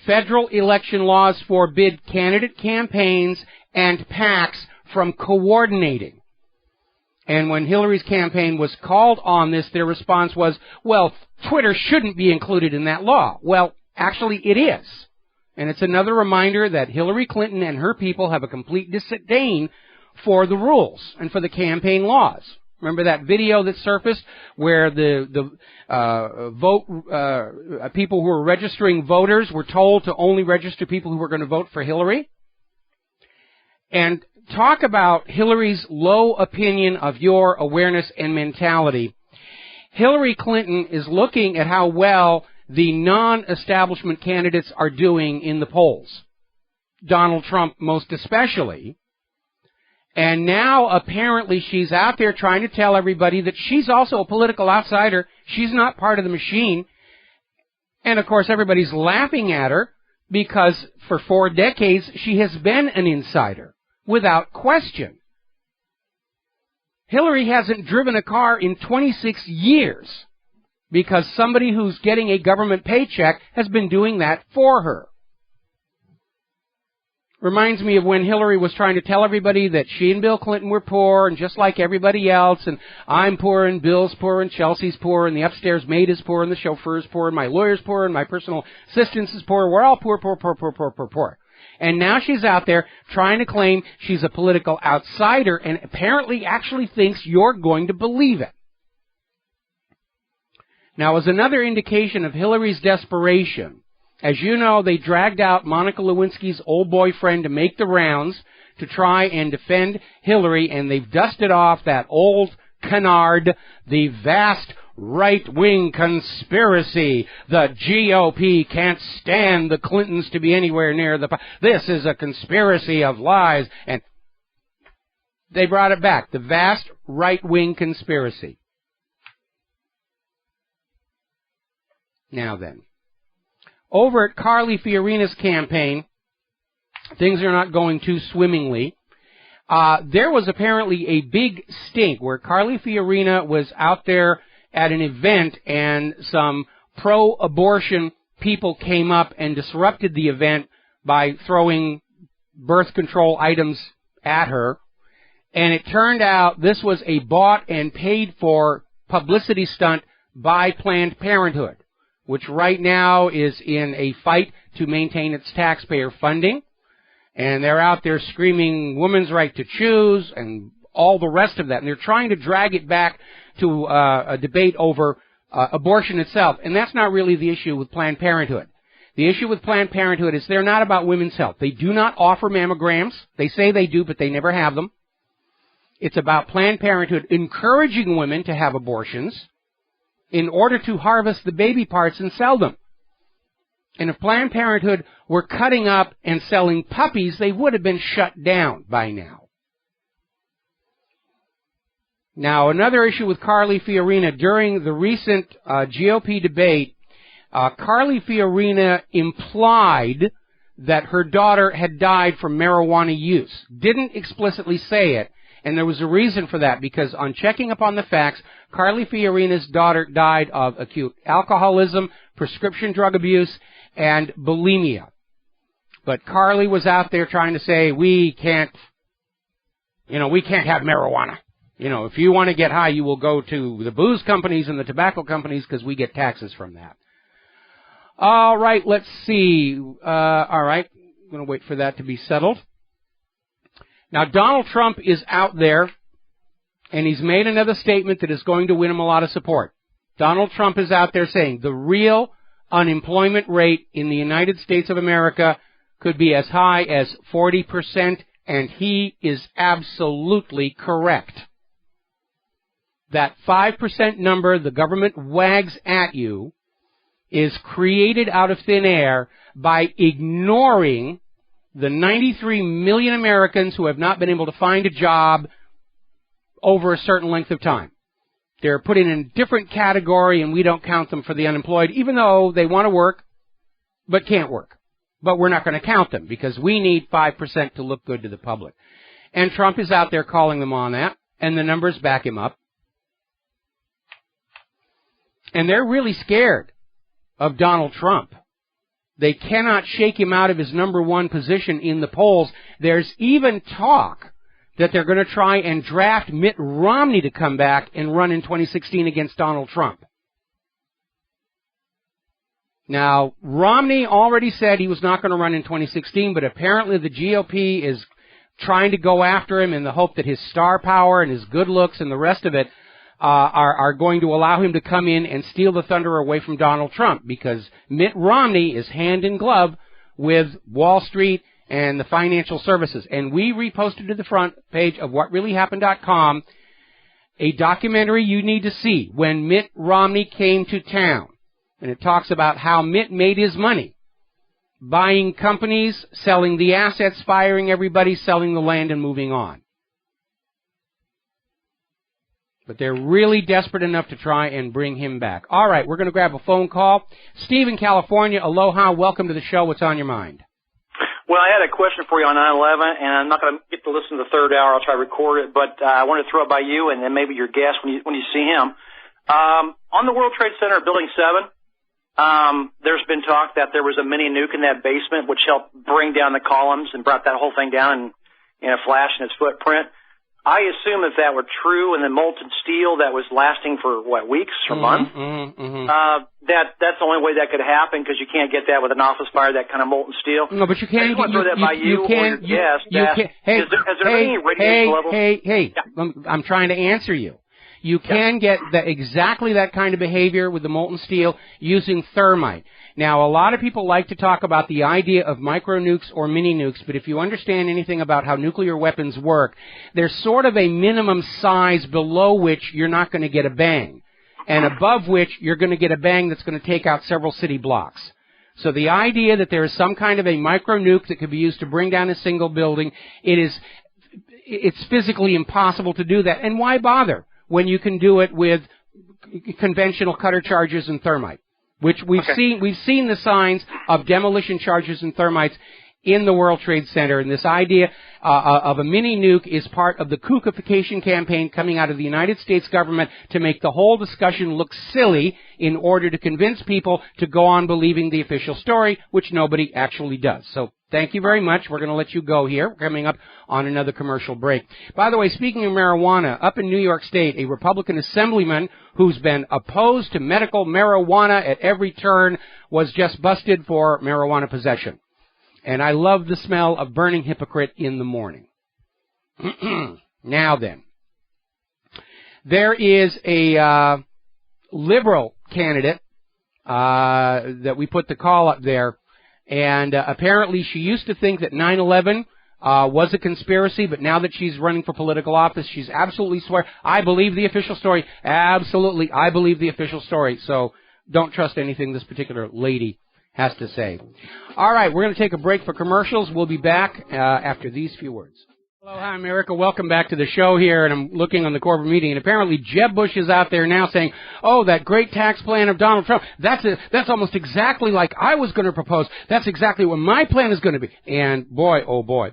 Federal election laws forbid candidate campaigns and PACs from coordinating. And when Hillary's campaign was called on this, their response was, well, Twitter shouldn't be included in that law. Well, actually, it is. And it's another reminder that Hillary Clinton and her people have a complete disdain for the rules and for the campaign laws. Remember that video that surfaced where the people who were registering voters were told to only register people who were going to vote for Hillary? And talk about Hillary's low opinion of your awareness and mentality. Hillary Clinton is looking at how well the non-establishment candidates are doing in the polls. Donald Trump most especially. And now apparently she's out there trying to tell everybody that she's also a political outsider. She's not part of the machine. And of course everybody's laughing at her because for 4 decades she has been an insider, without question. Hillary hasn't driven a car in 26 years because somebody who's getting a government paycheck has been doing that for her. Reminds me of when Hillary was trying to tell everybody that she and Bill Clinton were poor and just like everybody else, and I'm poor and Bill's poor and Chelsea's poor and the upstairs maid is poor and the chauffeur is poor and my lawyer's poor and my personal assistant is poor. We're all poor, poor, poor, poor, poor, poor, poor. And now she's out there trying to claim she's a political outsider and apparently actually thinks you're going to believe it. Now, as another indication of Hillary's desperation, as you know, they dragged out Monica Lewinsky's old boyfriend to make the rounds to try and defend Hillary, and they've dusted off that old canard, the vast right-wing conspiracy. The GOP can't stand the Clintons to be anywhere near this is a conspiracy of lies. And they brought it back, the vast right-wing conspiracy. Now then, over at Carly Fiorina's campaign, things are not going too swimmingly. There was apparently a big stink where Carly Fiorina was out there at an event and some pro-abortion people came up and disrupted the event by throwing birth control items at her. And it turned out this was a bought and paid for publicity stunt by Planned Parenthood, which right now is in a fight to maintain its taxpayer funding. And they're out there screaming women's right to choose and all the rest of that. And they're trying to drag it back to a debate over abortion itself. And that's not really the issue with Planned Parenthood. The issue with Planned Parenthood is they're not about women's health. They do not offer mammograms. They say they do, but they never have them. It's about Planned Parenthood encouraging women to have abortions in order to harvest the baby parts and sell them. And if Planned Parenthood were cutting up and selling puppies, they would have been shut down by now. Now, another issue with Carly Fiorina, during the recent GOP debate, Carly Fiorina implied that her daughter had died from marijuana use. Didn't explicitly say it, and there was a reason for that, because on checking up on the facts, Carly Fiorina's daughter died of acute alcoholism, prescription drug abuse, and bulimia. But Carly was out there trying to say, we can't have marijuana. If you want to get high, you will go to the booze companies and the tobacco companies because we get taxes from that. All right, let's see. All right, I'm going to wait for that to be settled. Now, Donald Trump is out there, and he's made another statement that is going to win him a lot of support. Donald Trump is out there saying the real unemployment rate in the United States of America could be as high as 40%, and he is absolutely correct. That 5% number the government wags at you is created out of thin air by ignoring the 93 million Americans who have not been able to find a job over a certain length of time. They're put in a different category, and we don't count them for the unemployed, even though they want to work but can't work. But we're not going to count them because we need 5% to look good to the public. And Trump is out there calling them on that, and the numbers back him up. And they're really scared of Donald Trump. They cannot shake him out of his number one position in the polls. There's even talk that they're going to try and draft Mitt Romney to come back and run in 2016 against Donald Trump. Now, Romney already said he was not going to run in 2016, but apparently the GOP is trying to go after him in the hope that his star power and his good looks and the rest of it are going to allow him to come in and steal the thunder away from Donald Trump, because Mitt Romney is hand in glove with Wall Street and the financial services. And we reposted to the front page of WhatReallyHappened.com a documentary you need to see, When Mitt Romney Came to Town. And it talks about how Mitt made his money. Buying companies, selling the assets, firing everybody, selling the land, and moving on. But they're really desperate enough to try and bring him back. All right, we're going to grab a phone call. Steve in California, aloha, welcome to the show. What's on your mind? Well, I had a question for you on 9/11, and I'm not going to get to listen to the third hour. I'll try to record it, but I wanted to throw it by you and then maybe your guest when you see him. On the World Trade Center, Building 7, there's been talk that there was a mini nuke in that basement which helped bring down the columns and brought that whole thing down in a flash in its footprint. I assume if that were true and the molten steel that was lasting for, weeks or months, that's the only way that could happen because you can't get that with an office fire, that kind of molten steel. No, but you can't. I just want to throw that by you or your guest. Has there been any radiation levels? I'm trying to answer you. You can get exactly that kind of behavior with the molten steel using thermite. Now, a lot of people like to talk about the idea of micro-nukes or mini-nukes, but if you understand anything about how nuclear weapons work, there's sort of a minimum size below which you're not going to get a bang, and above which you're going to get a bang that's going to take out several city blocks. So the idea that there is some kind of a micro-nuke that could be used to bring down a single building, it's physically impossible to do that. And why bother when you can do it with conventional cutter charges and thermite? Which we've seen the signs of demolition charges and thermites in the World Trade Center. And this idea of a mini nuke is part of the kookification campaign coming out of the United States government to make the whole discussion look silly in order to convince people to go on believing the official story, which nobody actually does. So thank you very much. We're going to let you go here. We're coming up on another commercial break. By the way, speaking of marijuana, up in New York State, a Republican assemblyman who's been opposed to medical marijuana at every turn was just busted for marijuana possession. And I love the smell of burning hypocrite in the morning. Now then, there is a liberal candidate that we put the call up there. And apparently she used to think that 9/11 was a conspiracy, but now that she's running for political office, she's absolutely swear, I believe the official story. Absolutely, I believe the official story. So don't trust anything this particular lady has to say. All right, we're going to take a break for commercials. We'll be back after these few words. Hello, hi, America. Welcome back to the show here, and I'm looking on the corporate meeting, and apparently Jeb Bush is out there now saying, oh, that great tax plan of Donald Trump, that's almost exactly like I was going to propose. That's exactly what my plan is going to be. And boy, oh boy,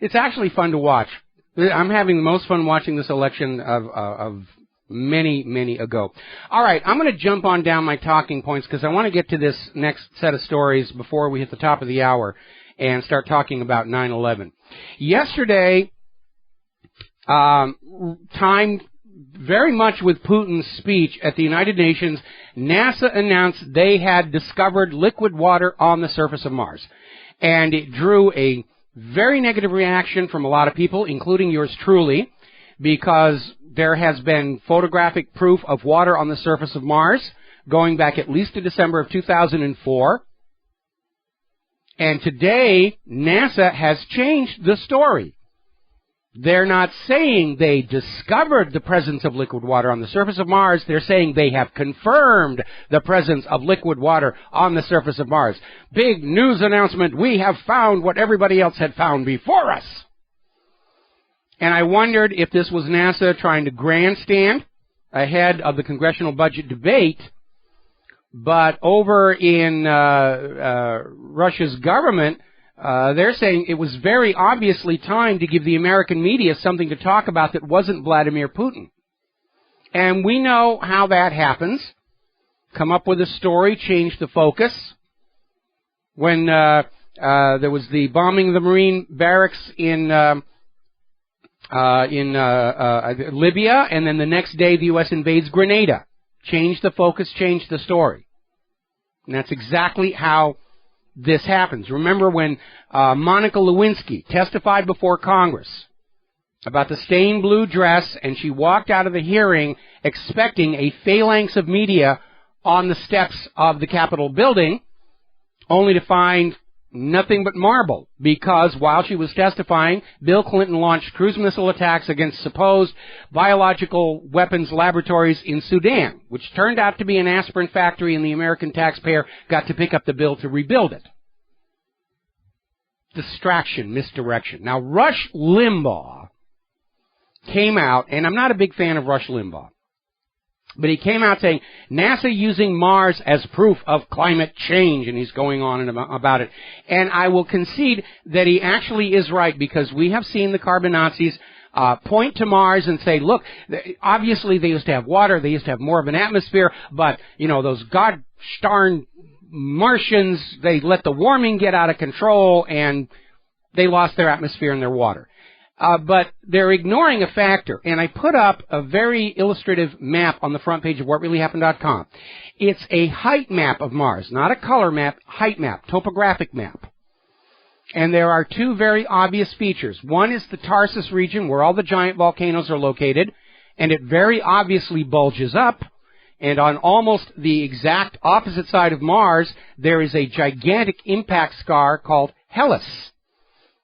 it's actually fun to watch. I'm having the most fun watching this election of many ago. All right, I'm going to jump on down my talking points because I want to get to this next set of stories before we hit the top of the hour and start talking about 9/11. Yesterday, timed very much with Putin's speech at the United Nations, NASA announced they had discovered liquid water on the surface of Mars. And it drew a very negative reaction from a lot of people, including yours truly, because there has been photographic proof of water on the surface of Mars going back at least to December of 2004. And today, NASA has changed the story. They're not saying they discovered the presence of liquid water on the surface of Mars. They're saying they have confirmed the presence of liquid water on the surface of Mars. Big news announcement. We have found what everybody else had found before us. And I wondered if this was NASA trying to grandstand ahead of the congressional budget debate. But over in Russia's government, they're saying it was very obviously timed to give the American media something to talk about that wasn't Vladimir Putin. And we know how that happens. Come up with a story, change the focus. When there was the bombing of the Marine barracks in Libya, and then the next day the U.S. invades Grenada. Change the focus, change the story. And that's exactly how this happens. Remember when Monica Lewinsky testified before Congress about the stained blue dress, and she walked out of the hearing expecting a phalanx of media on the steps of the Capitol building, only to find nothing but marble, because while she was testifying, Bill Clinton launched cruise missile attacks against supposed biological weapons laboratories in Sudan, which turned out to be an aspirin factory, and the American taxpayer got to pick up the bill to rebuild it. Distraction, misdirection. Now, Rush Limbaugh came out, and I'm not a big fan of Rush Limbaugh, but he came out saying, NASA using Mars as proof of climate change, and he's going on and about it. And I will concede that he actually is right, because we have seen the carbon Nazis point to Mars and say, look, obviously they used to have water, they used to have more of an atmosphere, but, you know, those god darn Martians, they let the warming get out of control, and they lost their atmosphere and their water. But they're ignoring a factor, and I put up a very illustrative map on the front page of WhatReallyHappened.com. It's a height map of Mars, not a color map, height map, topographic map. And there are two very obvious features. One is the Tarsus region, where all the giant volcanoes are located, and it very obviously bulges up. And on almost the exact opposite side of Mars, there is a gigantic impact scar called Hellas.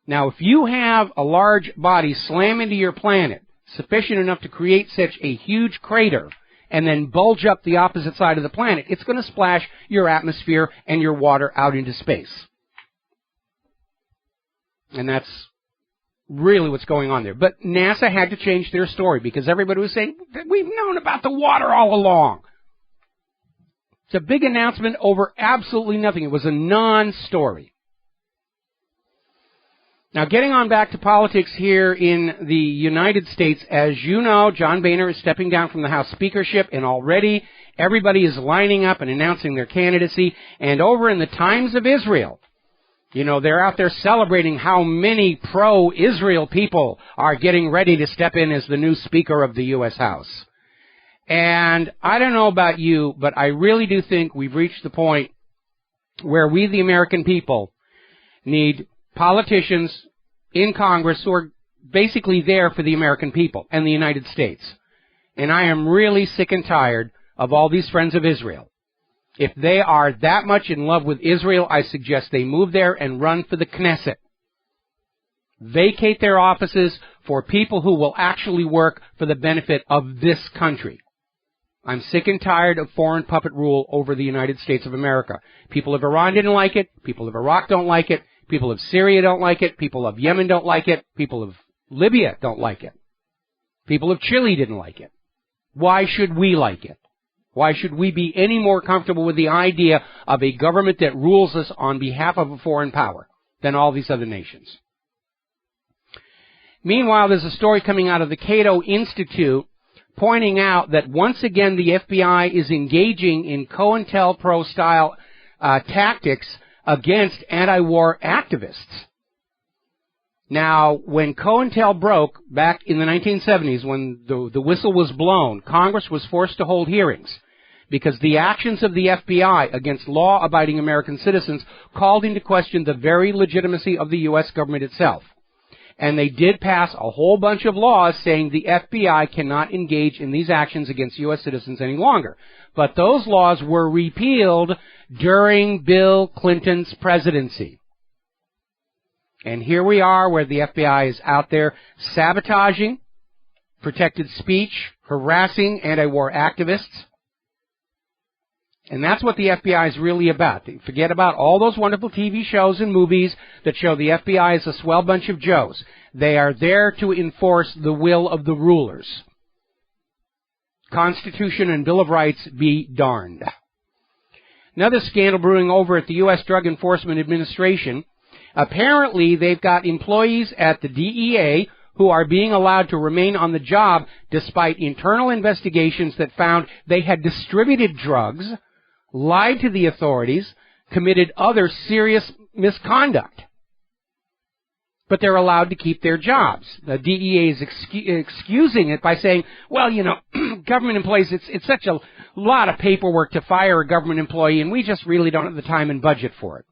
Now, if you have a large body slam into your planet, sufficient enough to create such a huge crater, and then bulge up the opposite side of the planet, it's going to splash your atmosphere and your water out into space. And that's really what's going on there. But NASA had to change their story, because everybody was saying, we've known about the water all along. It's a big announcement over absolutely nothing. It was a non-story. Now, getting on back to politics here in the United States, as you know, John Boehner is stepping down from the House speakership, and already everybody is lining up and announcing their candidacy. And over in the Times of Israel, you know, they're out there celebrating how many pro-Israel people are getting ready to step in as the new Speaker of the U.S. House. And I don't know about you, but I really do think we've reached the point where we, the American people, need politicians in Congress who are basically there for the American people and the United States. And I am really sick and tired of all these friends of Israel. If they are that much in love with Israel, I suggest they move there and run for the Knesset. Vacate their offices for people who will actually work for the benefit of this country. I'm sick and tired of foreign puppet rule over the United States of America. People of Iran didn't like it. People of Iraq don't like it. People of Syria don't like it. People of Yemen don't like it. People of Libya don't like it. People of Chile didn't like it. Why should we like it? Why should we be any more comfortable with the idea of a government that rules us on behalf of a foreign power than all these other nations? Meanwhile, there's a story coming out of the Cato Institute pointing out that once again the FBI is engaging in COINTELPRO style tactics against anti-war activists. Now, when COINTEL broke back in the 1970s, when the whistle was blown, Congress was forced to hold hearings because the actions of the FBI against law-abiding American citizens called into question the very legitimacy of the U.S. government itself. And they did pass a whole bunch of laws saying the FBI cannot engage in these actions against U.S. citizens any longer. But those laws were repealed during Bill Clinton's presidency. And here we are where the FBI is out there sabotaging protected speech, harassing anti-war activists. And that's what the FBI is really about. Forget about all those wonderful TV shows and movies that show the FBI is a swell bunch of Joes. They are there to enforce the will of the rulers. Constitution and Bill of Rights be darned. Another scandal brewing over at the U.S. Drug Enforcement Administration. Apparently, they've got employees at the DEA who are being allowed to remain on the job despite internal investigations that found they had distributed drugs, lied to the authorities, committed other serious misconduct. But they're allowed to keep their jobs. The DEA is excusing it by saying, well, you know, government employees, it's such a lot of paperwork to fire a government employee, and we just really don't have the time and budget for it.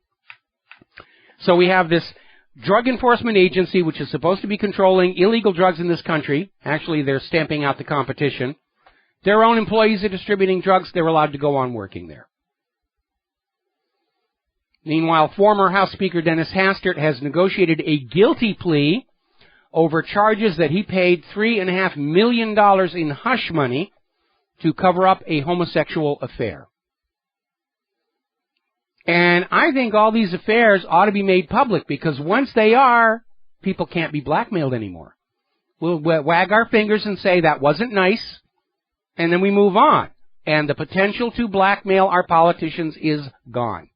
So we have this drug enforcement agency, which is supposed to be controlling illegal drugs in this country. Actually, they're stamping out the competition. Their own employees are distributing drugs. They're allowed to go on working there. Meanwhile, former House Speaker Dennis Hastert has negotiated a guilty plea over charges that he paid $3.5 million in hush money to cover up a homosexual affair. And I think all these affairs ought to be made public, because once they are, people can't be blackmailed anymore. We'll wag our fingers and say that wasn't nice, and then we move on. And the potential to blackmail our politicians is gone.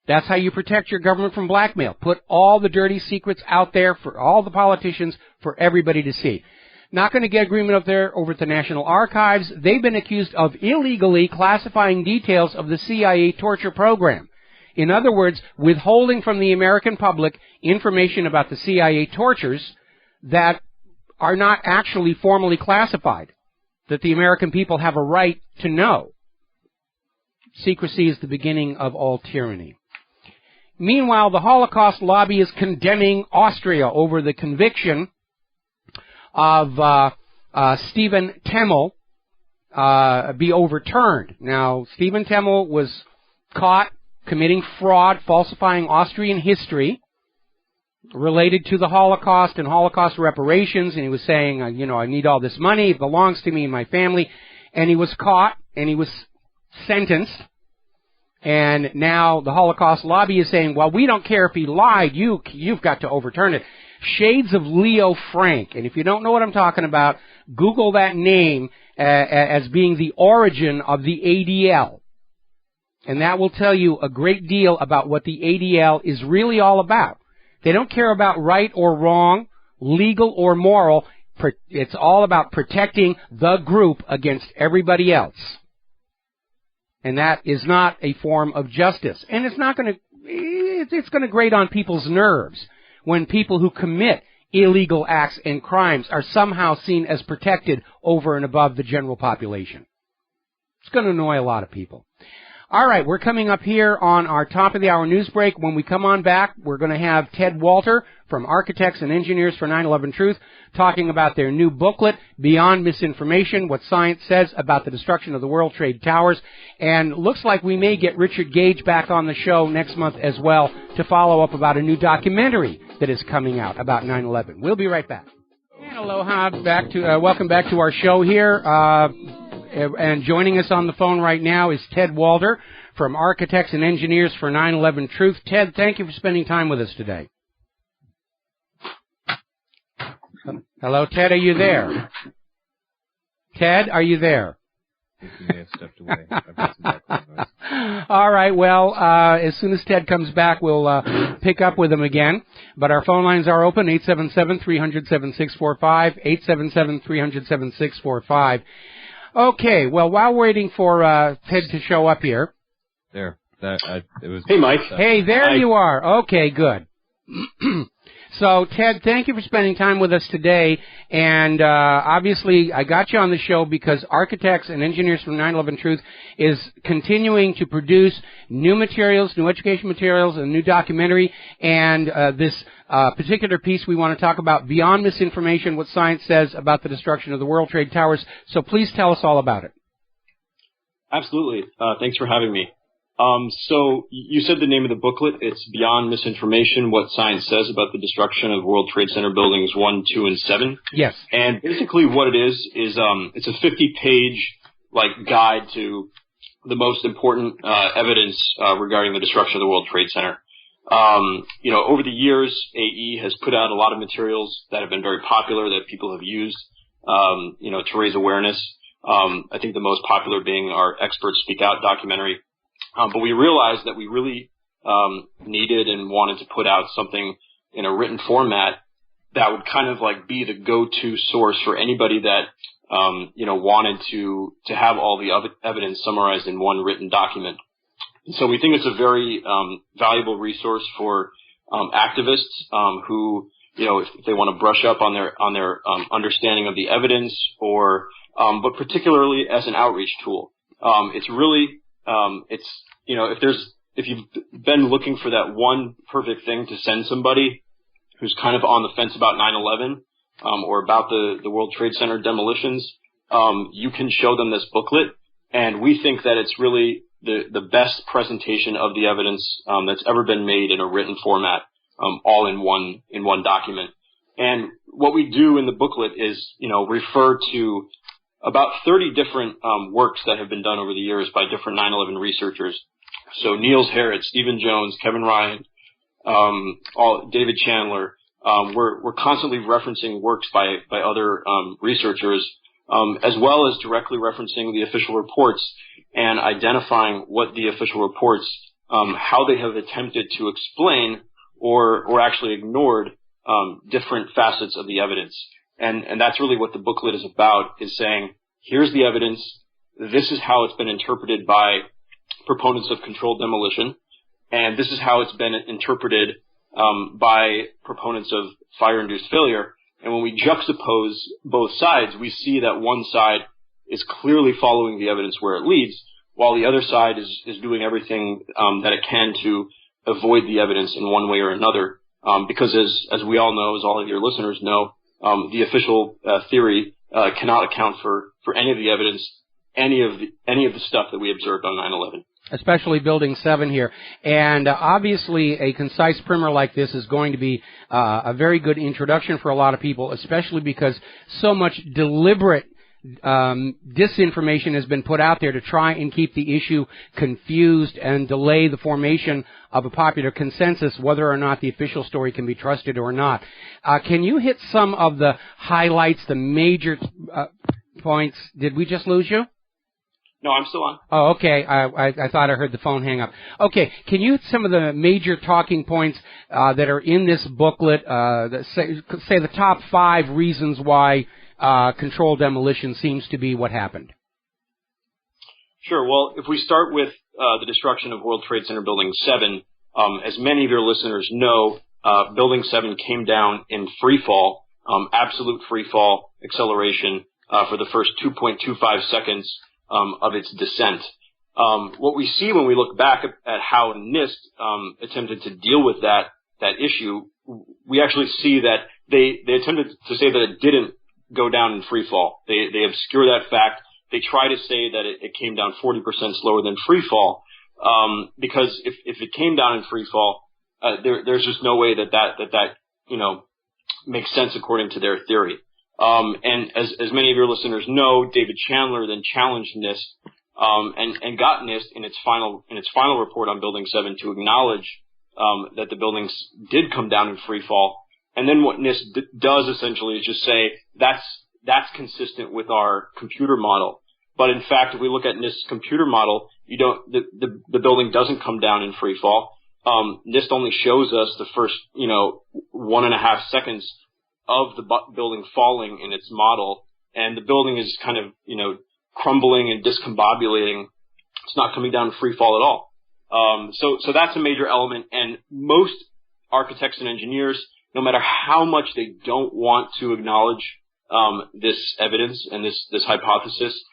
That's how you protect your government from blackmail. Put all the dirty secrets out there for all the politicians, for everybody to see. Not going to get agreement up there over at the National Archives. They've been accused of illegally classifying details of the CIA torture program. In other words, withholding from the American public information about the CIA tortures that are not actually formally classified, that the American people have a right to know. Secrecy is the beginning of all tyranny. Meanwhile, the Holocaust lobby is condemning Austria over the conviction of Stephen Temmel be overturned. Now, Stephen Temmel was caught committing fraud, falsifying Austrian history related to the Holocaust and Holocaust reparations, and he was saying, I need all this money, it belongs to me and my family, and he was caught, and he was sentenced, and now the Holocaust lobby is saying, well, we don't care if he lied, you've got to overturn it. Shades of Leo Frank, and if you don't know what I'm talking about, Google that name as being the origin of the ADL. And that will tell you a great deal about what the ADL is really all about. They don't care about right or wrong, legal or moral. It's all about protecting the group against everybody else. And that is not a form of justice. And it's going to grate on people's nerves when people who commit illegal acts and crimes are somehow seen as protected over and above the general population. It's going to annoy a lot of people. All right, we're coming up here on our top of the hour news break. When we come on back, we're going to have Ted Walter from Architects and Engineers for 9/11 Truth talking about their new booklet, Beyond Misinformation, What Science Says About the Destruction of the World Trade Towers. And looks like we may get Richard Gage back on the show next month as well to follow up about a new documentary that is coming out about 9/11. We'll be right back. And aloha, welcome back to our show here. And joining us on the phone right now is Ted Walter from Architects and Engineers for 9/11 Truth. Ted, thank you for spending time with us today. Hello, Ted, are you there? Ted, are you there? I think he may have stepped away. I've got some background noise. All right, well, as soon as Ted comes back, we'll pick up with him again. But our phone lines are open, 877-300-7645, 877-300-7645. Okay, well, while waiting for Ted to show up here. There. It was. Hey, Mike. Hey, there you are. Okay, good. So, Ted, thank you for spending time with us today. And obviously, I got you on the show because Architects and Engineers from 9/11 Truth is continuing to produce new materials, new education materials, a new documentary. And this particular piece we want to talk about, Beyond Misinformation, What Science Says About the Destruction of the World Trade Towers. So please tell us all about it. Absolutely. Thanks for having me. So you said the name of the booklet. It's Beyond Misinformation, What Science Says About the Destruction of World Trade Center Buildings 1, 2, and 7. Yes. And basically what it is it's a 50-page guide to the most important evidence regarding the destruction of the World Trade Center. Over the years, AE has put out a lot of materials that have been very popular that people have used, to raise awareness. I think the most popular being our Experts Speak Out documentary. But we realized that we really needed and wanted to put out something in a written format that would kind of be the go-to source for anybody that wanted to have all the evidence summarized in one written document. And so we think it's a very valuable resource for activists who if they want to brush up on their understanding of the evidence, or but particularly as an outreach tool. It's really if you've been looking for that one perfect thing to send somebody who's kind of on the fence about 9/11 or about the World Trade Center demolitions, you can show them this booklet. And we think that it's really the best presentation of the evidence that's ever been made in a written format, all in one document. And what we do in the booklet is, refer to about 30 different works that have been done over the years by different 9/11 researchers. So Niels Harrit, Stephen Jones, Kevin Ryan, David Chandler. We're constantly referencing works by other researchers, as well as directly referencing the official reports and identifying what the official reports, how they have attempted to explain or actually ignored different facets of the evidence. And that's really what the booklet is about, is saying, here's the evidence, this is how it's been interpreted by proponents of controlled demolition, and this is how it's been interpreted by proponents of fire-induced failure. And when we juxtapose both sides, we see that one side is clearly following the evidence where it leads, while the other side is doing everything that it can to avoid the evidence in one way or another. Because as we all know, as all of your listeners know, the official theory cannot account for any of the evidence, any of the stuff that we observed on 9/11. Especially Building 7 here. And obviously a concise primer like this is going to be a very good introduction for a lot of people, especially because so much deliberate disinformation has been put out there to try and keep the issue confused and delay the formation of a popular consensus whether or not the official story can be trusted or not. Can you hit some of the highlights, the major points? Did we just lose you? No, I'm still on. Oh, okay. I thought I heard the phone hang up. Okay. Can you hit some of the major talking points that are in this booklet? Say the top 5 reasons why controlled demolition seems to be what happened. Sure. Well, if we start with the destruction of World Trade Center Building 7, as many of your listeners know, Building 7 came down in free fall, absolute free fall acceleration for the first 2.25 seconds of its descent. What we see when we look back at how NIST attempted to deal with that issue, we actually see that they attempted to say that it didn't go down in free fall. They obscure that fact. They try to say that it came down 40% slower than free fall, because if it came down in free fall, there's just no way that makes sense according to their theory. And as many of your listeners know, David Chandler then challenged NIST, and got NIST in its final report on Building 7 to acknowledge, that the buildings did come down in free fall. And then what NIST does essentially is just say that's consistent with our computer model. But in fact, if we look at NIST's computer model, the building doesn't come down in free fall. NIST only shows us the first, 1.5 seconds of the building falling in its model, and the building is kind of, crumbling and discombobulating. It's not coming down in free fall at all. So that's a major element, and most architects and engineers, no matter how much they don't want to acknowledge this evidence and this hypothesis,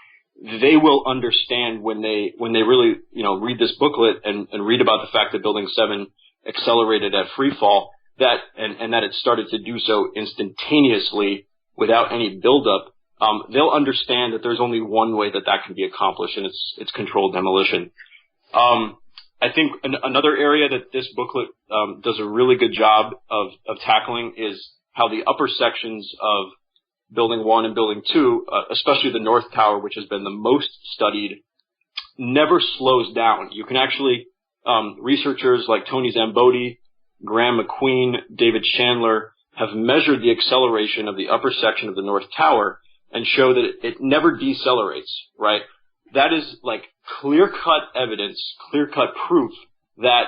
they will understand when they really read this booklet and read about the fact that Building 7 accelerated at free fall, that it started to do so instantaneously without any buildup. They'll understand that there's only one way that can be accomplished, and it's controlled demolition. I think another area that this booklet does a really good job of tackling is how the upper sections of Building 1 and Building 2, especially the North Tower, which has been the most studied, never slows down. You can actually, researchers like Tony Zambodi, Graham McQueen, David Chandler have measured the acceleration of the upper section of the North Tower and show that it never decelerates, right? That is like clear-cut evidence, clear-cut proof that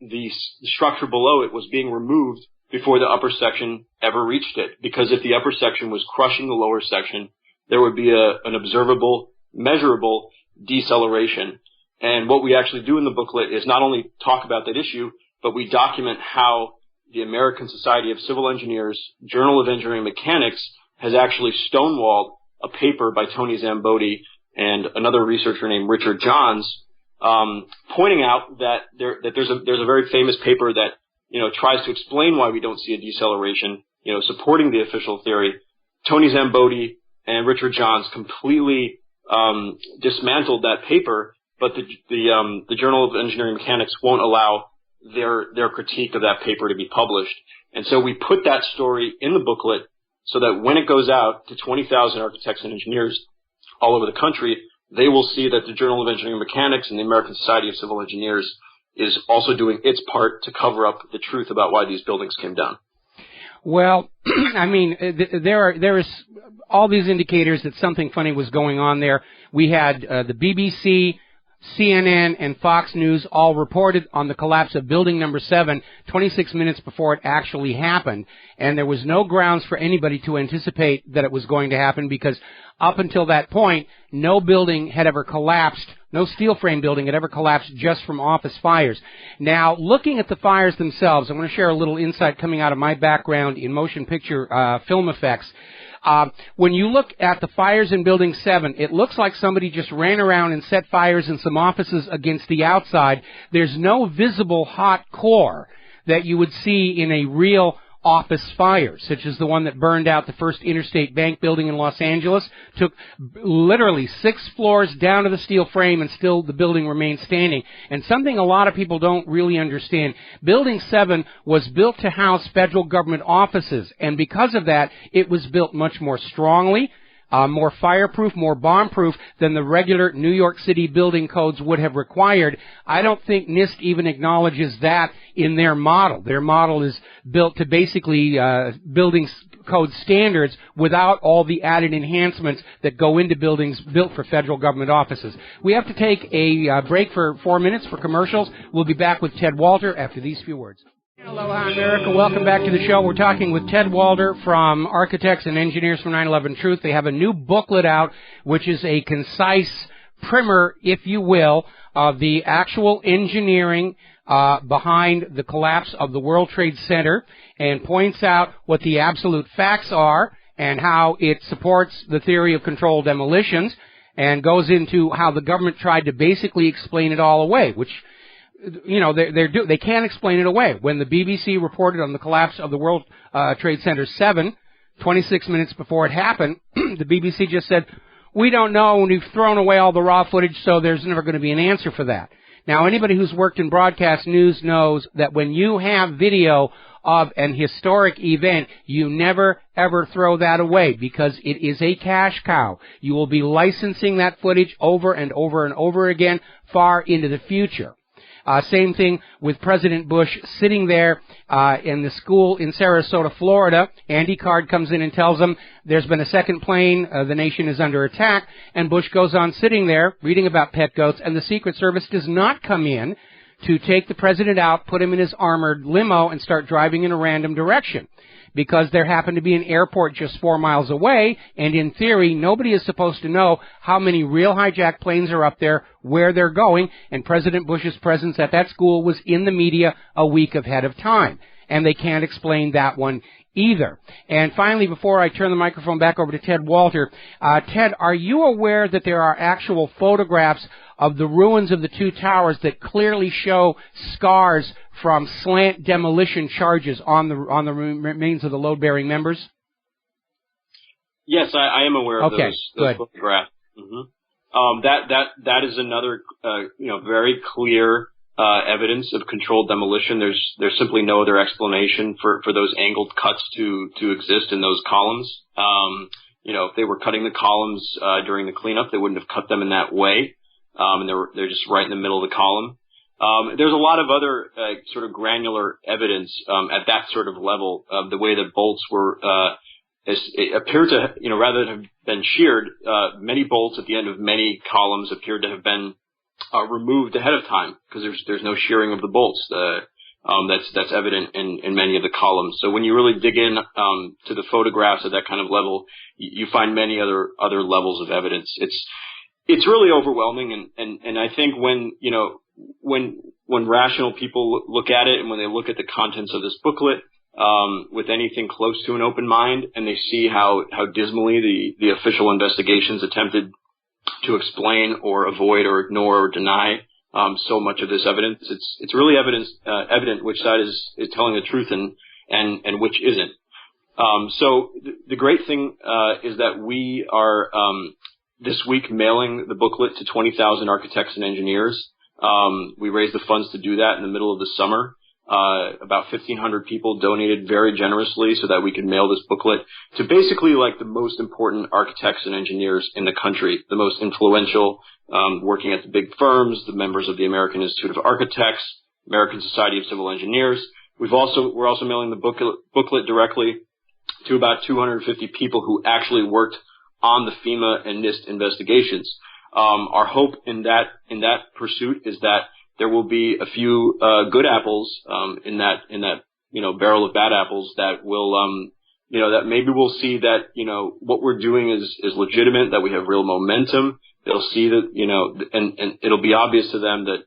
the structure below it was being removed before the upper section ever reached it. Because if the upper section was crushing the lower section, there would be an observable, measurable deceleration. And what we actually do in the booklet is not only talk about that issue, but we document how the American Society of Civil Engineers Journal of Engineering Mechanics has actually stonewalled a paper by Tony Zambodi and another researcher named Richard Johns, pointing out that there's a very famous paper that tries to explain why we don't see a deceleration, supporting the official theory. Tony Zambodi and Richard Johns completely dismantled that paper but the Journal of Engineering Mechanics won't allow their critique of that paper to be published. And so we put that story in the booklet so that when it goes out to 20,000 architects and engineers all over the country, they will see that the Journal of Engineering Mechanics and the American Society of Civil Engineers is also doing its part to cover up the truth about why these buildings came down. Well, I mean, there is all these indicators that something funny was going on there. We had the BBC, CNN, and Fox News all reported on the collapse of building number 7 26 minutes before it actually happened, and there was no grounds for anybody to anticipate that it was going to happen, because up until that point, no building had ever collapsed, no steel frame building had ever collapsed just from office fires. Now, looking at the fires themselves, I want to share a little insight coming out of my background in motion picture film effects. When you look at the fires in Building 7, it looks like somebody just ran around and set fires in some offices against the outside. There's no visible hot core that you would see in a real office fire, such as the one that burned out the First Interstate Bank building in Los Angeles. Took literally 6 floors down to the steel frame, and still the building remained standing. And something a lot of people don't really understand, Building 7 was built to house federal government offices, and because of that, it was built much more strongly, more fireproof, more bomb-proof than the regular New York City building codes would have required. I don't think NIST even acknowledges that in their model. Their model is built to basically building code standards without all the added enhancements that go into buildings built for federal government offices. We have to take a break for 4 minutes for commercials. We'll be back with Ted Walter after these few words. Aloha, America. Welcome back to the show. We're talking with Ted Walter from Architects and Engineers for 9/11 Truth. They have a new booklet out, which is a concise primer, if you will, of the actual engineering behind the collapse of the World Trade Center, and points out what the absolute facts are and how it supports the theory of controlled demolitions, and goes into how the government tried to basically explain it all away, which, you know, they can't explain it away. When the BBC reported on the collapse of the World Trade Center 7, 26 minutes before it happened, the BBC just said, we don't know, and we've thrown away all the raw footage, so there's never going to be an answer for that. Now, anybody who's worked in broadcast news knows that when you have video of an historic event, you never, ever throw that away, because it is a cash cow. You will be licensing that footage over and over and over again far into the future. Same thing with President Bush sitting there in the school in Sarasota, Florida. Andy Card comes in and tells them there's been a second plane, the nation is under attack, and Bush goes on sitting there reading about pet goats, and the Secret Service does not come in to take the president out, put him in his armored limo, and start driving in a random direction, because there happened to be an airport just 4 miles away, and in theory, nobody is supposed to know how many real hijacked planes are up there, where they're going, and President Bush's presence at that school was in the media a week ahead of time, and they can't explain that one either. And finally, before I turn the microphone back over to Ted Walter, Ted, are you aware that there are actual photographs of the ruins of the two towers that clearly show scars from slant demolition charges on the remains of the load-bearing members? Yes, I am aware of those photographs. Mm-hmm. That is another very clear evidence of controlled demolition. There's simply no other explanation for those angled cuts to exist in those columns. If they were cutting the columns during the cleanup, they wouldn't have cut them in that way. And they're just right in the middle of the column. There's a lot of other sort of granular evidence at that sort of level of the way that bolts were it appeared to, rather than have been sheared, many bolts at the end of many columns appeared to have been removed ahead of time, because there's no shearing of the bolts. That's evident in many of the columns. So when you really dig in to the photographs at that kind of level, you find many other levels of evidence. It's really overwhelming, and I think when rational people look at it, and when they look at the contents of this booklet with anything close to an open mind, and they see how dismally the official investigations attempted to explain or avoid or ignore or deny so much of this evidence, it's really evident which side is telling the truth and which isn't. So the great thing is that we are this week mailing the booklet to 20,000 architects and engineers. We raised the funds to do that in the middle of the summer. About 1,500 people donated very generously so that we could mail this booklet to basically like the most important architects and engineers in the country, the most influential, working at the big firms, the members of the American Institute of Architects, American Society of Civil Engineers. We're also mailing the booklet directly to about 250 people who actually worked on the FEMA and NIST investigations. Our hope in that pursuit is that there will be a few good apples in that barrel of bad apples that will that maybe we'll see that what we're doing is legitimate, that we have real momentum. They'll see that and it'll be obvious to them that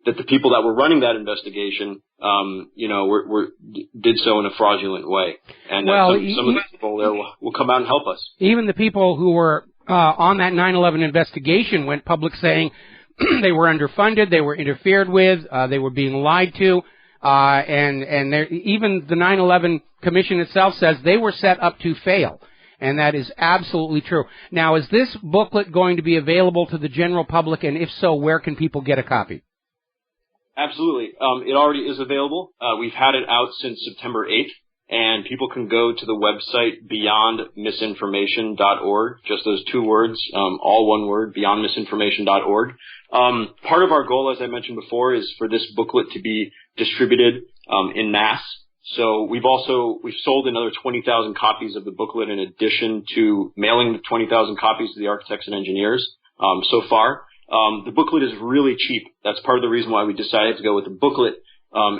that the people that were running that investigation did so in a fraudulent way, and some of the people there will come out and help us. Even the people who were on that 9/11 investigation went public saying they were underfunded, they were interfered with, they were being lied to, and even the 9/11 Commission itself says they were set up to fail, and that is absolutely true. Now, is this booklet going to be available to the general public, and if so, where can people get a copy? Absolutely. It already is available. We've had it out since September 8th, and people can go to the website beyondmisinformation.org, just those two words, all one word, beyondmisinformation.org. Part of our goal, as I mentioned before, is for this booklet to be distributed en masse. So we've sold another 20,000 copies of the booklet in addition to mailing the 20,000 copies to the architects and engineers so far. The booklet is really cheap. That's part of the reason why we decided to go with a booklet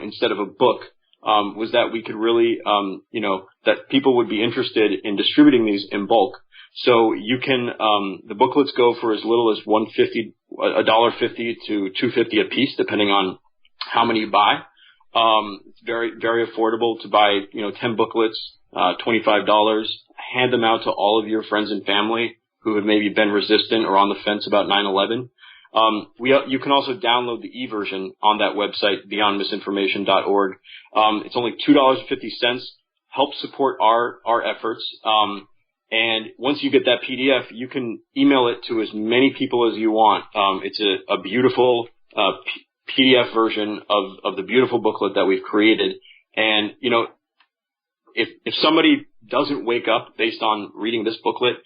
instead of a book, was that we could really, that people would be interested in distributing these in bulk. So you can, the booklets go for as little as $1.50 to $2.50 a piece, depending on how many you buy. It's very, very affordable to buy, 10 booklets, $25. Hand them out to all of your friends and family who have maybe been resistant or on the fence about 9/11. You can also download the e-version on that website, beyondmisinformation.org. It's only $2.50. Help support our efforts. And once you get that PDF, you can email it to as many people as you want. It's a beautiful PDF version of the beautiful booklet that we've created. And, if somebody doesn't wake up based on reading this booklet,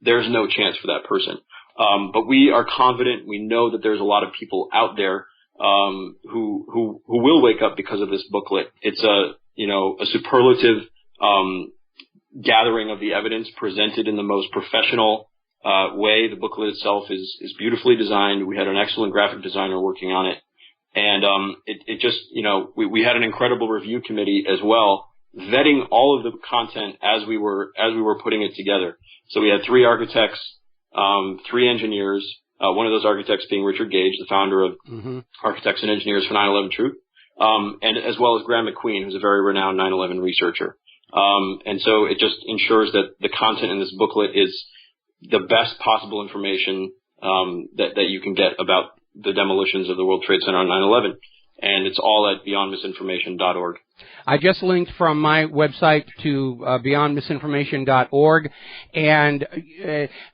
there's no chance for that person. But we are confident. We know that there's a lot of people out there who will wake up because of this booklet. It's a superlative gathering of the evidence presented in the most professional way. The booklet itself is beautifully designed. We had an excellent graphic designer working on it, and it just we had an incredible review committee as well, vetting all of the content as we were putting it together. So we had 3 architects, 3 engineers, one of those architects being Richard Gage, the founder of Architects and Engineers for 9/11 Truth, and as well as Graham McQueen, who's a very renowned 9/11 researcher. And so it just ensures that the content in this booklet is the best possible information that you can get about the demolitions of the World Trade Center on 9/11. And it's all at beyondmisinformation.org. I just linked from my website to beyondmisinformation.org. And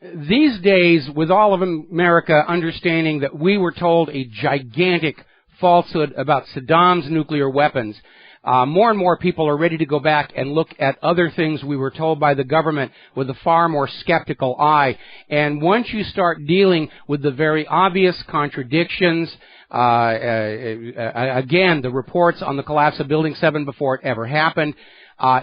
these days, with all of America understanding that we were told a gigantic falsehood about Saddam's nuclear weapons, more and more people are ready to go back and look at other things we were told by the government with a far more skeptical eye. And once you start dealing with the very obvious contradictions, again, the reports on the collapse of Building 7 before it ever happened,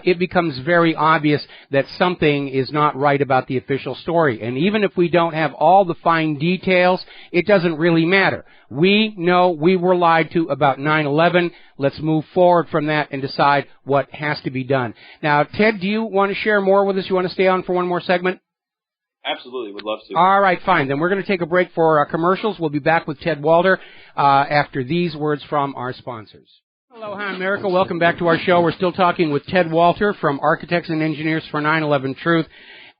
it becomes very obvious that something is not right about the official story. And even if we don't have all the fine details, it doesn't really matter. We know we were lied to about 9/11. Let's move forward from that and decide what has to be done. Now, Ted, do you want to share more with us? You want to stay on for one more segment? Absolutely, would love to. All right, fine. Then we're going to take a break for commercials. We'll be back with Ted Walter after these words from our sponsors. Hello, hi, America. Welcome back to our show. We're still talking with Ted Walter from Architects and Engineers for 9/11 Truth.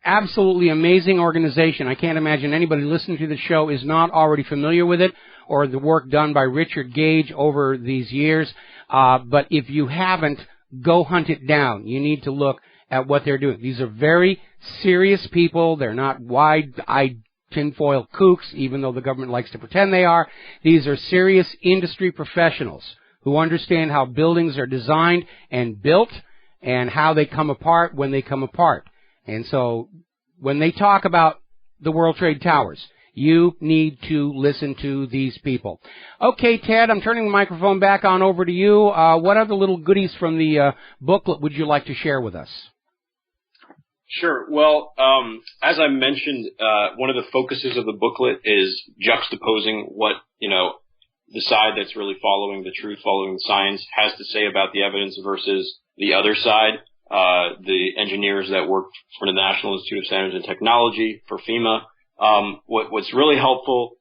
Absolutely amazing organization. I can't imagine anybody listening to the show is not already familiar with it or the work done by Richard Gage over these years. But if you haven't, go hunt it down. You need to look at what they're doing. These are very serious people. They're not wide-eyed tinfoil kooks, even though the government likes to pretend they are. These are serious industry professionals who understand how buildings are designed and built and how they come apart when they come apart. And so when they talk about the World Trade Towers, you need to listen to these people. Okay, Ted, I'm turning the microphone back on over to you. What other little goodies from the booklet would you like to share with us? Sure. Well, as I mentioned, one of the focuses of the booklet is juxtaposing what, the side that's really following the truth, following the science, has to say about the evidence versus the other side, the engineers that work for the National Institute of Standards and Technology, for FEMA. What's really helpful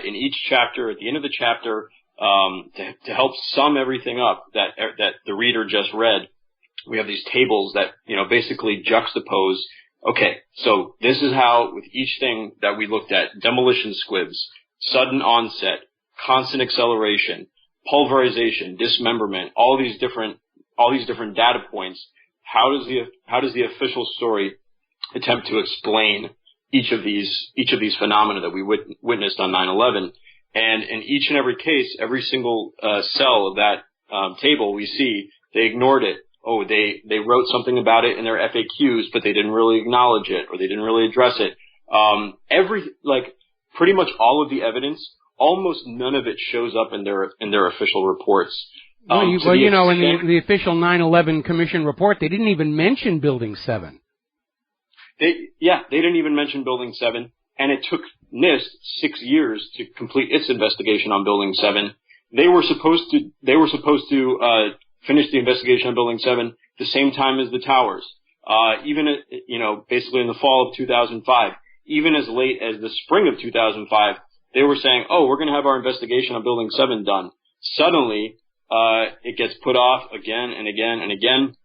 in each chapter, at the end of the chapter, to help sum everything up that the reader just read, we have these tables that, basically juxtapose, okay, so this is how, with each thing that we looked at, demolition squibs, sudden onset, constant acceleration, pulverization, dismemberment, all these different data points, how does the official story attempt to explain each of these phenomena that we witnessed on 9/11? And in each and every case, every single cell of that table, we see they ignored it. Oh, they wrote something about it in their FAQs, but they didn't really acknowledge it, or they didn't really address it. Pretty much all of the evidence, almost none of it shows up in their official reports. In the official 9/11 Commission report, they didn't even mention Building 7. They didn't even mention Building 7, and it took NIST 6 years to complete its investigation on Building 7. They were supposed to finish the investigation on Building 7 the same time as the towers. Basically in the fall of 2005, even as late as the spring of 2005, they were saying, oh, we're going to have our investigation on Building 7 done. Suddenly, it gets put off again and again and again.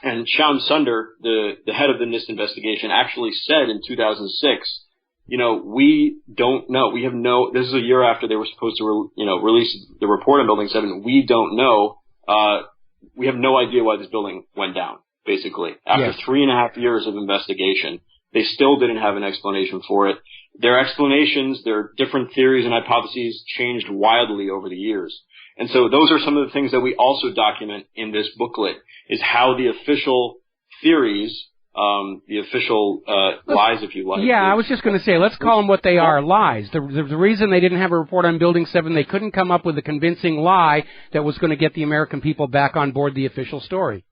And Shyam Sundar, the head of the NIST investigation, actually said in 2006, we don't know. This is a year after they were supposed to, release the report on Building 7. We don't know. We have no idea why this building went down, basically. After 3.5 years of investigation, they still didn't have an explanation for it. Their explanations, their different theories and hypotheses changed wildly over the years. And so those are some of the things that we also document in this booklet, is how the official theories, the official lies, if you like. Yeah, I was just going to say, let's call them what they are, lies. The reason they didn't have a report on Building 7, they couldn't come up with a convincing lie that was going to get the American people back on board the official story.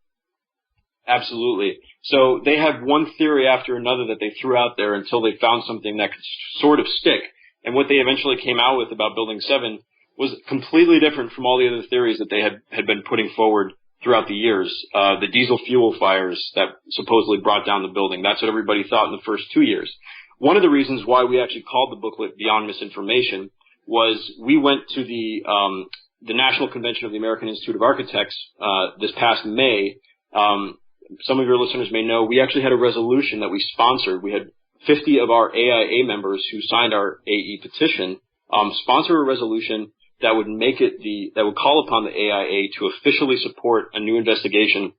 Absolutely. So they had one theory after another that they threw out there until they found something that could sort of stick. And what they eventually came out with about Building 7 was completely different from all the other theories that they had been putting forward throughout the years. The diesel fuel fires that supposedly brought down the building, that's what everybody thought in the first 2 years. One of the reasons why we actually called the booklet Beyond Misinformation was we went to the National Convention of the American Institute of Architects this past May. Some of your listeners may know we actually had a resolution that we sponsored. We had 50 of our AIA members who signed our AE petition sponsor a resolution that would that would call upon the AIA to officially support a new investigation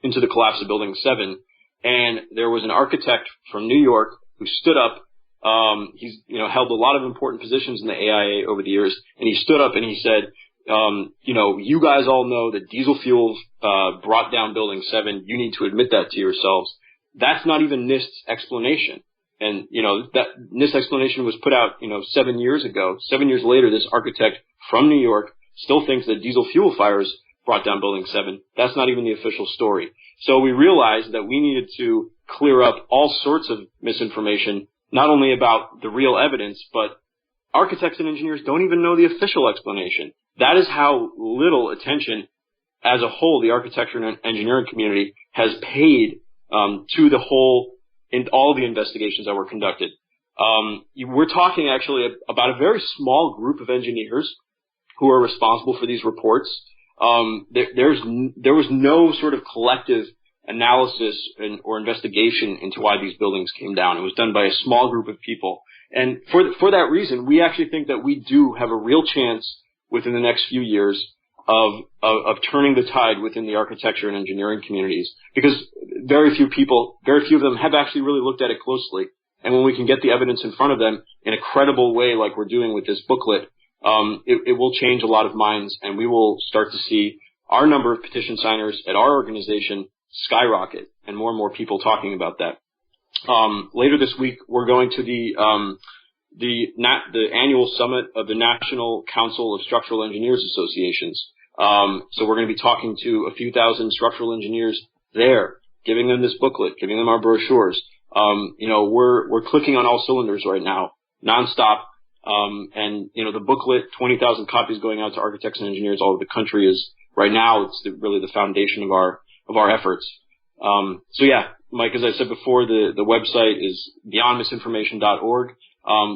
into the collapse of Building 7. And there was an architect from New York who stood up. He's held a lot of important positions in the AIA over the years, and he stood up and he said, you guys all know that diesel fuels brought down Building 7. You need to admit that to yourselves. That's not even NIST's explanation. And, that NIST explanation was put out, 7 years ago. 7 years later, this architect from New York still thinks that diesel fuel fires brought down Building 7. That's not even the official story. So we realized that we needed to clear up all sorts of misinformation, not only about the real evidence, but architects and engineers don't even know the official explanation. That is how little attention as a whole the architecture and engineering community has paid to the whole in all the investigations that were conducted. We're talking actually about a very small group of engineers who are responsible for these reports. There was no sort of collective analysis or investigation into why these buildings came down. It was done by a small group of people. And for that reason, we actually think that we do have a real chance within the next few years of turning the tide within the architecture and engineering communities, because very few of them have actually really looked at it closely. And when we can get the evidence in front of them in a credible way, like we're doing with this booklet, it will change a lot of minds, and we will start to see our number of petition signers at our organization skyrocket, and more people talking about that. Later this week, we're going to the annual summit of the National Council of Structural Engineers Associations. So we're going to be talking to a few thousand structural engineers there, giving them this booklet, giving them our brochures. We're clicking on all cylinders right now, nonstop. And the booklet, 20,000 copies going out to architects and engineers all over the country is right now, it's really the foundation of our efforts. So yeah, Mike, as I said before, the website is beyondmisinformation.org.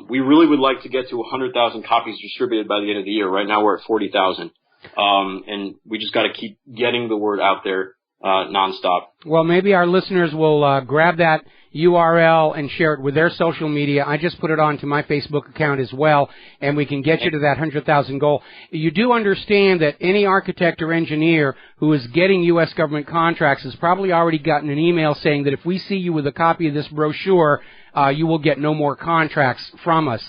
We really would like to get to 100,000 copies distributed by the end of the year. Right now we're at 40,000. And we just got to keep getting the word out there, nonstop. Well, maybe our listeners will grab that URL and share it with their social media. I just put it onto my Facebook account as well, and we can get you to that 100,000 goal. You do understand that any architect or engineer who is getting U.S. government contracts has probably already gotten an email saying that if we see you with a copy of this brochure, you will get no more contracts from us.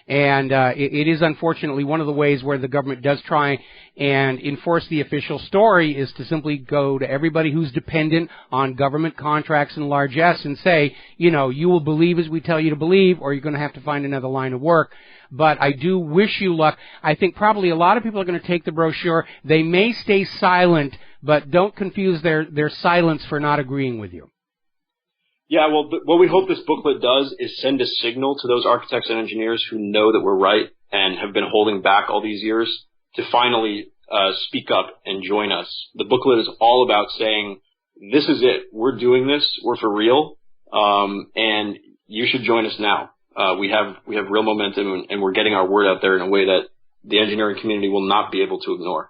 And it is unfortunately one of the ways where the government does try and enforce the official story is to simply go to everybody who's dependent on government contracts and largesse and say, you will believe as we tell you to believe, or you're going to have to find another line of work. But I do wish you luck. I think probably a lot of people are going to take the brochure. They may stay silent, but don't confuse their silence for not agreeing with you. Yeah, well, what we hope this booklet does is send a signal to those architects and engineers who know that we're right and have been holding back all these years to finally speak up and join us. The booklet is all about saying, this is it. We're doing this. We're for real. And you should join us now. We have real momentum, and we're getting our word out there in a way that the engineering community will not be able to ignore.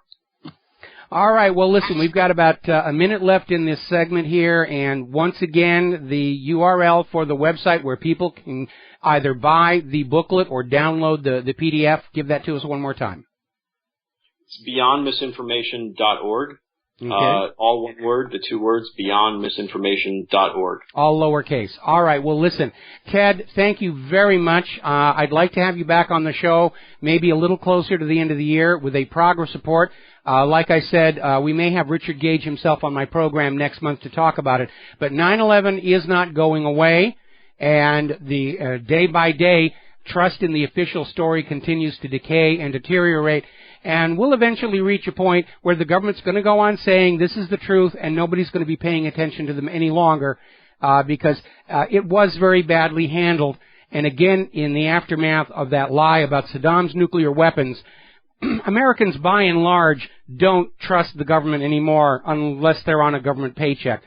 All right, well, listen, we've got about a minute left in this segment here, and once again, the URL for the website where people can either buy the booklet or download the PDF. Give that to us one more time. It's beyondmisinformation.org. Okay. All one word, the two words, beyondmisinformation.org. All lowercase. All right, well, listen, Ted, thank you very much. I'd like to have you back on the show maybe a little closer to the end of the year with a progress report. Like I said, we may have Richard Gage himself on my program next month to talk about it. But 9/11 is not going away, and the day by day trust in the official story continues to decay and deteriorate. And we'll eventually reach a point where the government's going to go on saying this is the truth, and nobody's going to be paying attention to them any longer because it was very badly handled. And again, in the aftermath of that lie about Saddam's nuclear weapons, Americans, by and large, don't trust the government anymore unless they're on a government paycheck.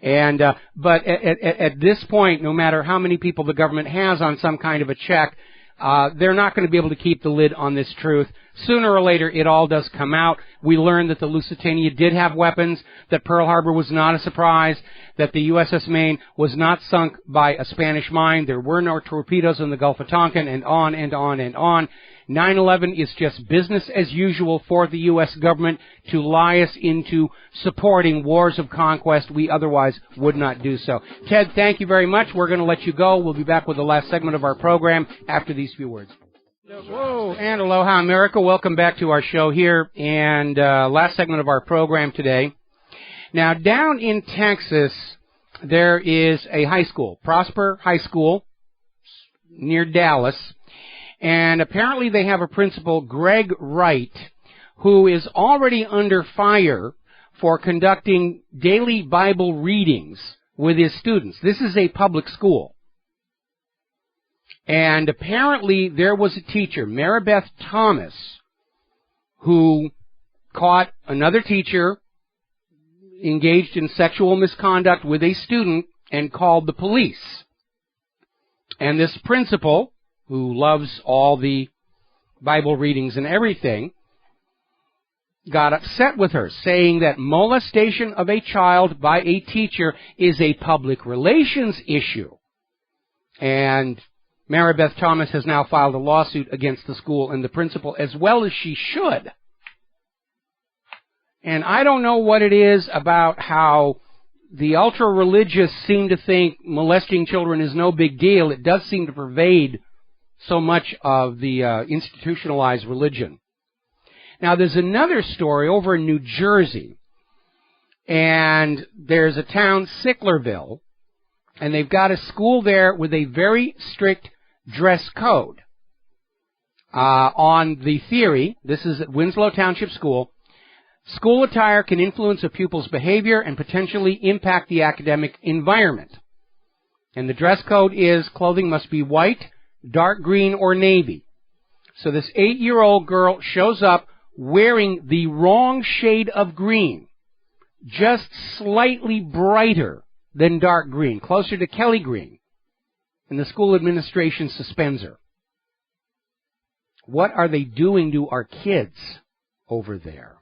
And but at this point, no matter how many people the government has on some kind of a check, they're not going to be able to keep the lid on this truth. Sooner or later, it all does come out. We learned that the Lusitania did have weapons, that Pearl Harbor was not a surprise, that the USS Maine was not sunk by a Spanish mine, there were no torpedoes in the Gulf of Tonkin, and on and on and on. 9/11 is just business as usual for the U.S. government to lie us into supporting wars of conquest we otherwise would not do so. Ted, thank you very much. We're going to let you go. We'll be back with the last segment of our program after these few words. Whoa, and aloha, America. Welcome back to our show here, and last segment of our program today. Now, down in Texas, there is a high school, Prosper High School, near Dallas. And apparently they have a principal, Greg Wright, who is already under fire for conducting daily Bible readings with his students. This is a public school. And apparently there was a teacher, Maribeth Thomas, who caught another teacher engaged in sexual misconduct with a student and called the police. And this principal, who loves all the Bible readings and everything, got upset with her, saying that molestation of a child by a teacher is a public relations issue. And Maribeth Thomas has now filed a lawsuit against the school and the principal, as well as she should. And I don't know what it is about how the ultra-religious seem to think molesting children is no big deal. It does seem to pervade so much of the institutionalized religion. Now, there's another story over in New Jersey, and there's a town, Sicklerville, and they've got a school there with a very strict dress code. On the theory, this is at Winslow Township School, school attire can influence a pupil's behavior and potentially impact the academic environment. And the dress code is clothing must be white, dark green, or navy. So this 8-year-old girl shows up wearing the wrong shade of green, just slightly brighter than dark green, closer to Kelly green, and the school administration suspends her. What are they doing to our kids over there?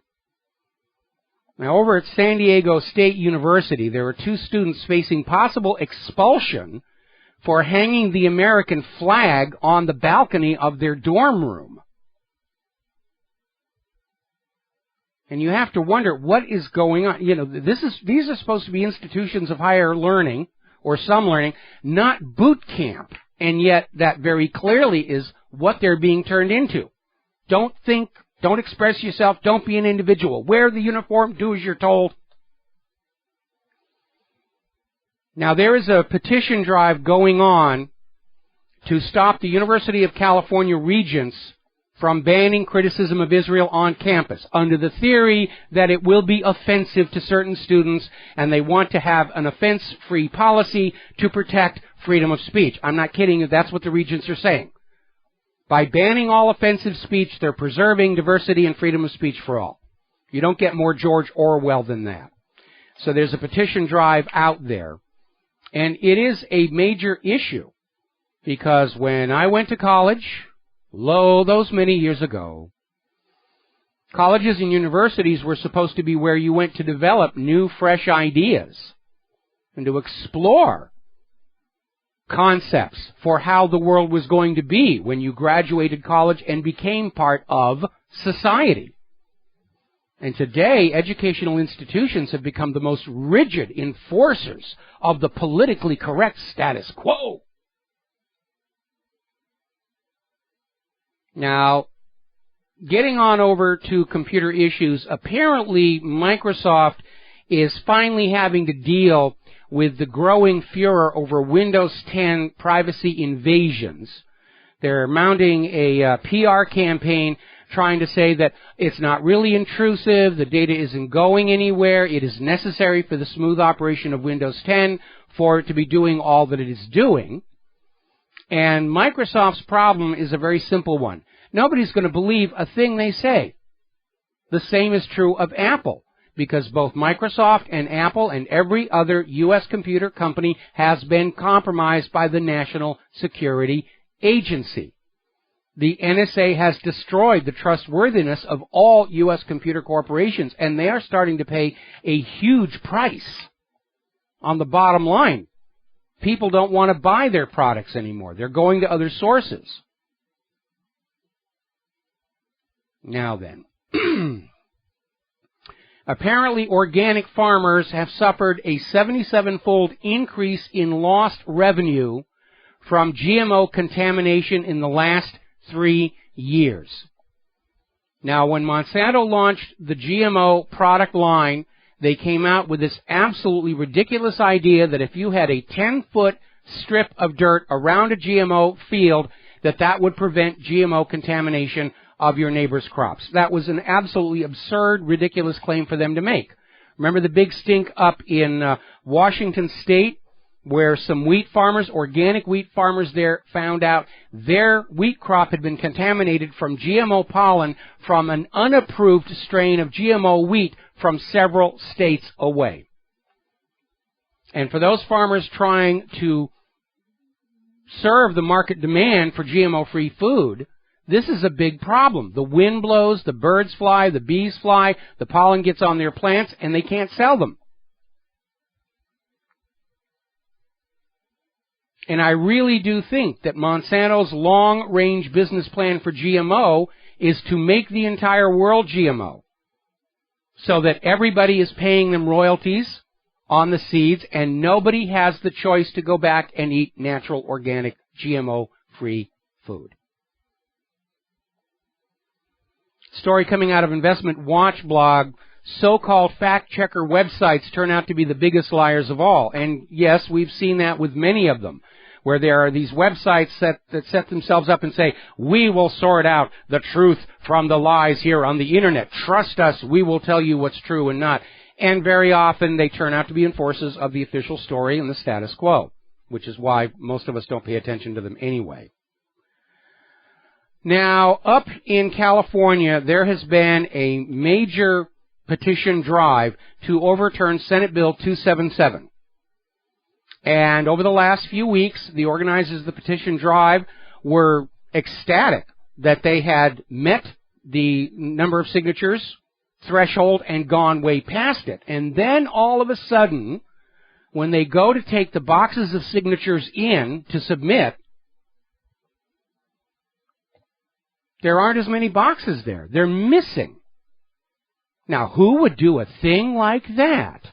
Now, over at San Diego State University, there are 2 students facing possible expulsion for hanging the American flag on the balcony of their dorm room. And you have to wonder, what is going on? You know, these are supposed to be institutions of higher learning, or some learning, not boot camp. And yet, that very clearly is what they're being turned into. Don't think, don't express yourself, don't be an individual. Wear the uniform, do as you're told. Now, there is a petition drive going on to stop the University of California Regents from banning criticism of Israel on campus, under the theory that it will be offensive to certain students, and they want to have an offense-free policy to protect freedom of speech. I'm not kidding you, that's what the Regents are saying. By banning all offensive speech, they're preserving diversity and freedom of speech for all. You don't get more George Orwell than that. So there's a petition drive out there. And it is a major issue, because when I went to college, those many years ago, colleges and universities were supposed to be where you went to develop new, fresh ideas and to explore concepts for how the world was going to be when you graduated college and became part of society. And today, educational institutions have become the most rigid enforcers of the politically correct status quo. Now, getting on over to computer issues, apparently Microsoft is finally having to deal with the growing furor over Windows 10 privacy invasions. They're mounting a PR campaign trying to say that it's not really intrusive, the data isn't going anywhere, it is necessary for the smooth operation of Windows 10 for it to be doing all that it is doing. And Microsoft's problem is a very simple one. Nobody's going to believe a thing they say. The same is true of Apple, because both Microsoft and Apple and every other U.S. computer company has been compromised by the National Security Agency. The NSA has destroyed the trustworthiness of all U.S. computer corporations, and they are starting to pay a huge price on the bottom line. People don't want to buy their products anymore. They're going to other sources. Now then, apparently organic farmers have suffered a 77-fold increase in lost revenue from GMO contamination in the last 3 years. Now, when Monsanto launched the GMO product line, they came out with this absolutely ridiculous idea that if you had a 10-foot strip of dirt around a GMO field, that would prevent GMO contamination of your neighbor's crops. That was an absolutely absurd, ridiculous claim for them to make. Remember the big stink up in Washington State, where some wheat farmers, organic wheat farmers there, found out their wheat crop had been contaminated from GMO pollen from an unapproved strain of GMO wheat from several states away. And for those farmers trying to serve the market demand for GMO-free food, this is a big problem. The wind blows, the birds fly, the bees fly, the pollen gets on their plants, and they can't sell them. And I really do think that Monsanto's long-range business plan for GMO is to make the entire world GMO. so that everybody is paying them royalties on the seeds, and nobody has the choice to go back and eat natural, organic, GMO-free food. Story coming out of Investment Watch blog, so-called fact-checker websites turn out to be the biggest liars of all. And yes, we've seen that with many of them, where there are these websites that set themselves up and say, we will sort out the truth from the lies here on the Internet. Trust us, we will tell you what's true and not. And very often they turn out to be enforcers of the official story and the status quo, which is why most of us don't pay attention to them anyway. Now, up in California, there has been a major petition drive to overturn Senate Bill 277. And over the last few weeks, the organizers of the petition drive were ecstatic that they had met the number of signatures threshold and gone way past it. And then all of a sudden, when they go to take the boxes of signatures in to submit, there aren't as many boxes there. They're missing. Now, who would do a thing like that?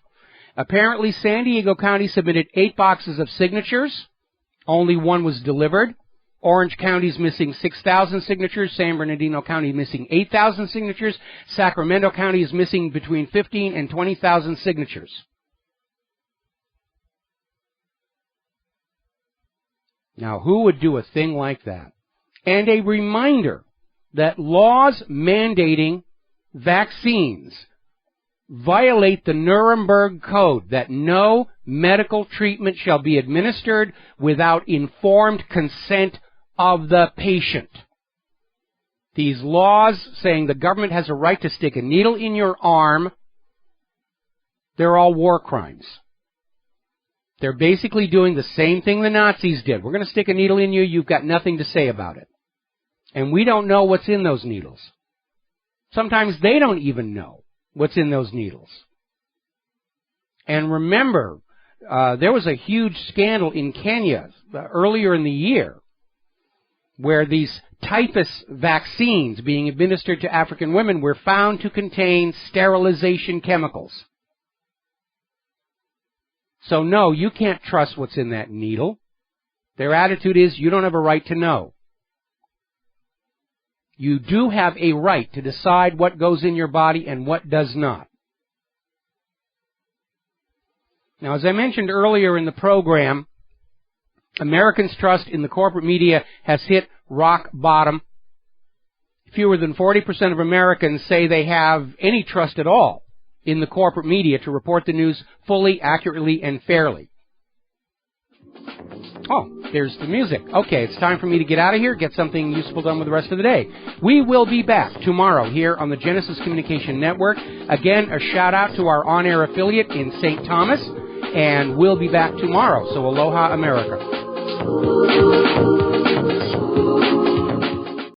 Apparently, San Diego County submitted 8 boxes of signatures. Only 1 was delivered. Orange County's missing 6,000 signatures. San Bernardino County missing 8,000 signatures. Sacramento County is missing between 15 and 20,000 signatures. Now, who would do a thing like that? And a reminder that laws mandating vaccines violate the Nuremberg Code, that no medical treatment shall be administered without informed consent of the patient. These laws saying the government has a right to stick a needle in your arm, they're all war crimes. They're basically doing the same thing the Nazis did. We're going to stick a needle in you, you've got nothing to say about it. And we don't know what's in those needles. Sometimes they don't even know what's in those needles. And remember, there was a huge scandal in Kenya earlier in the year where these typhus vaccines being administered to African women were found to contain sterilization chemicals. So no, you can't trust what's in that needle. Their attitude is, you don't have a right to know. You do have a right to decide what goes in your body and what does not. Now, as I mentioned earlier in the program, Americans' trust in the corporate media has hit rock bottom. Fewer than 40% of Americans say they have any trust at all in the corporate media to report the news fully, accurately, and fairly. Oh, there's the music. Okay, it's time for me to get out of here, get something useful done with the rest of the day. We will be back tomorrow here on the Genesis Communication Network. Again, a shout out to our on-air affiliate in St. Thomas, and we'll be back tomorrow. So aloha, America.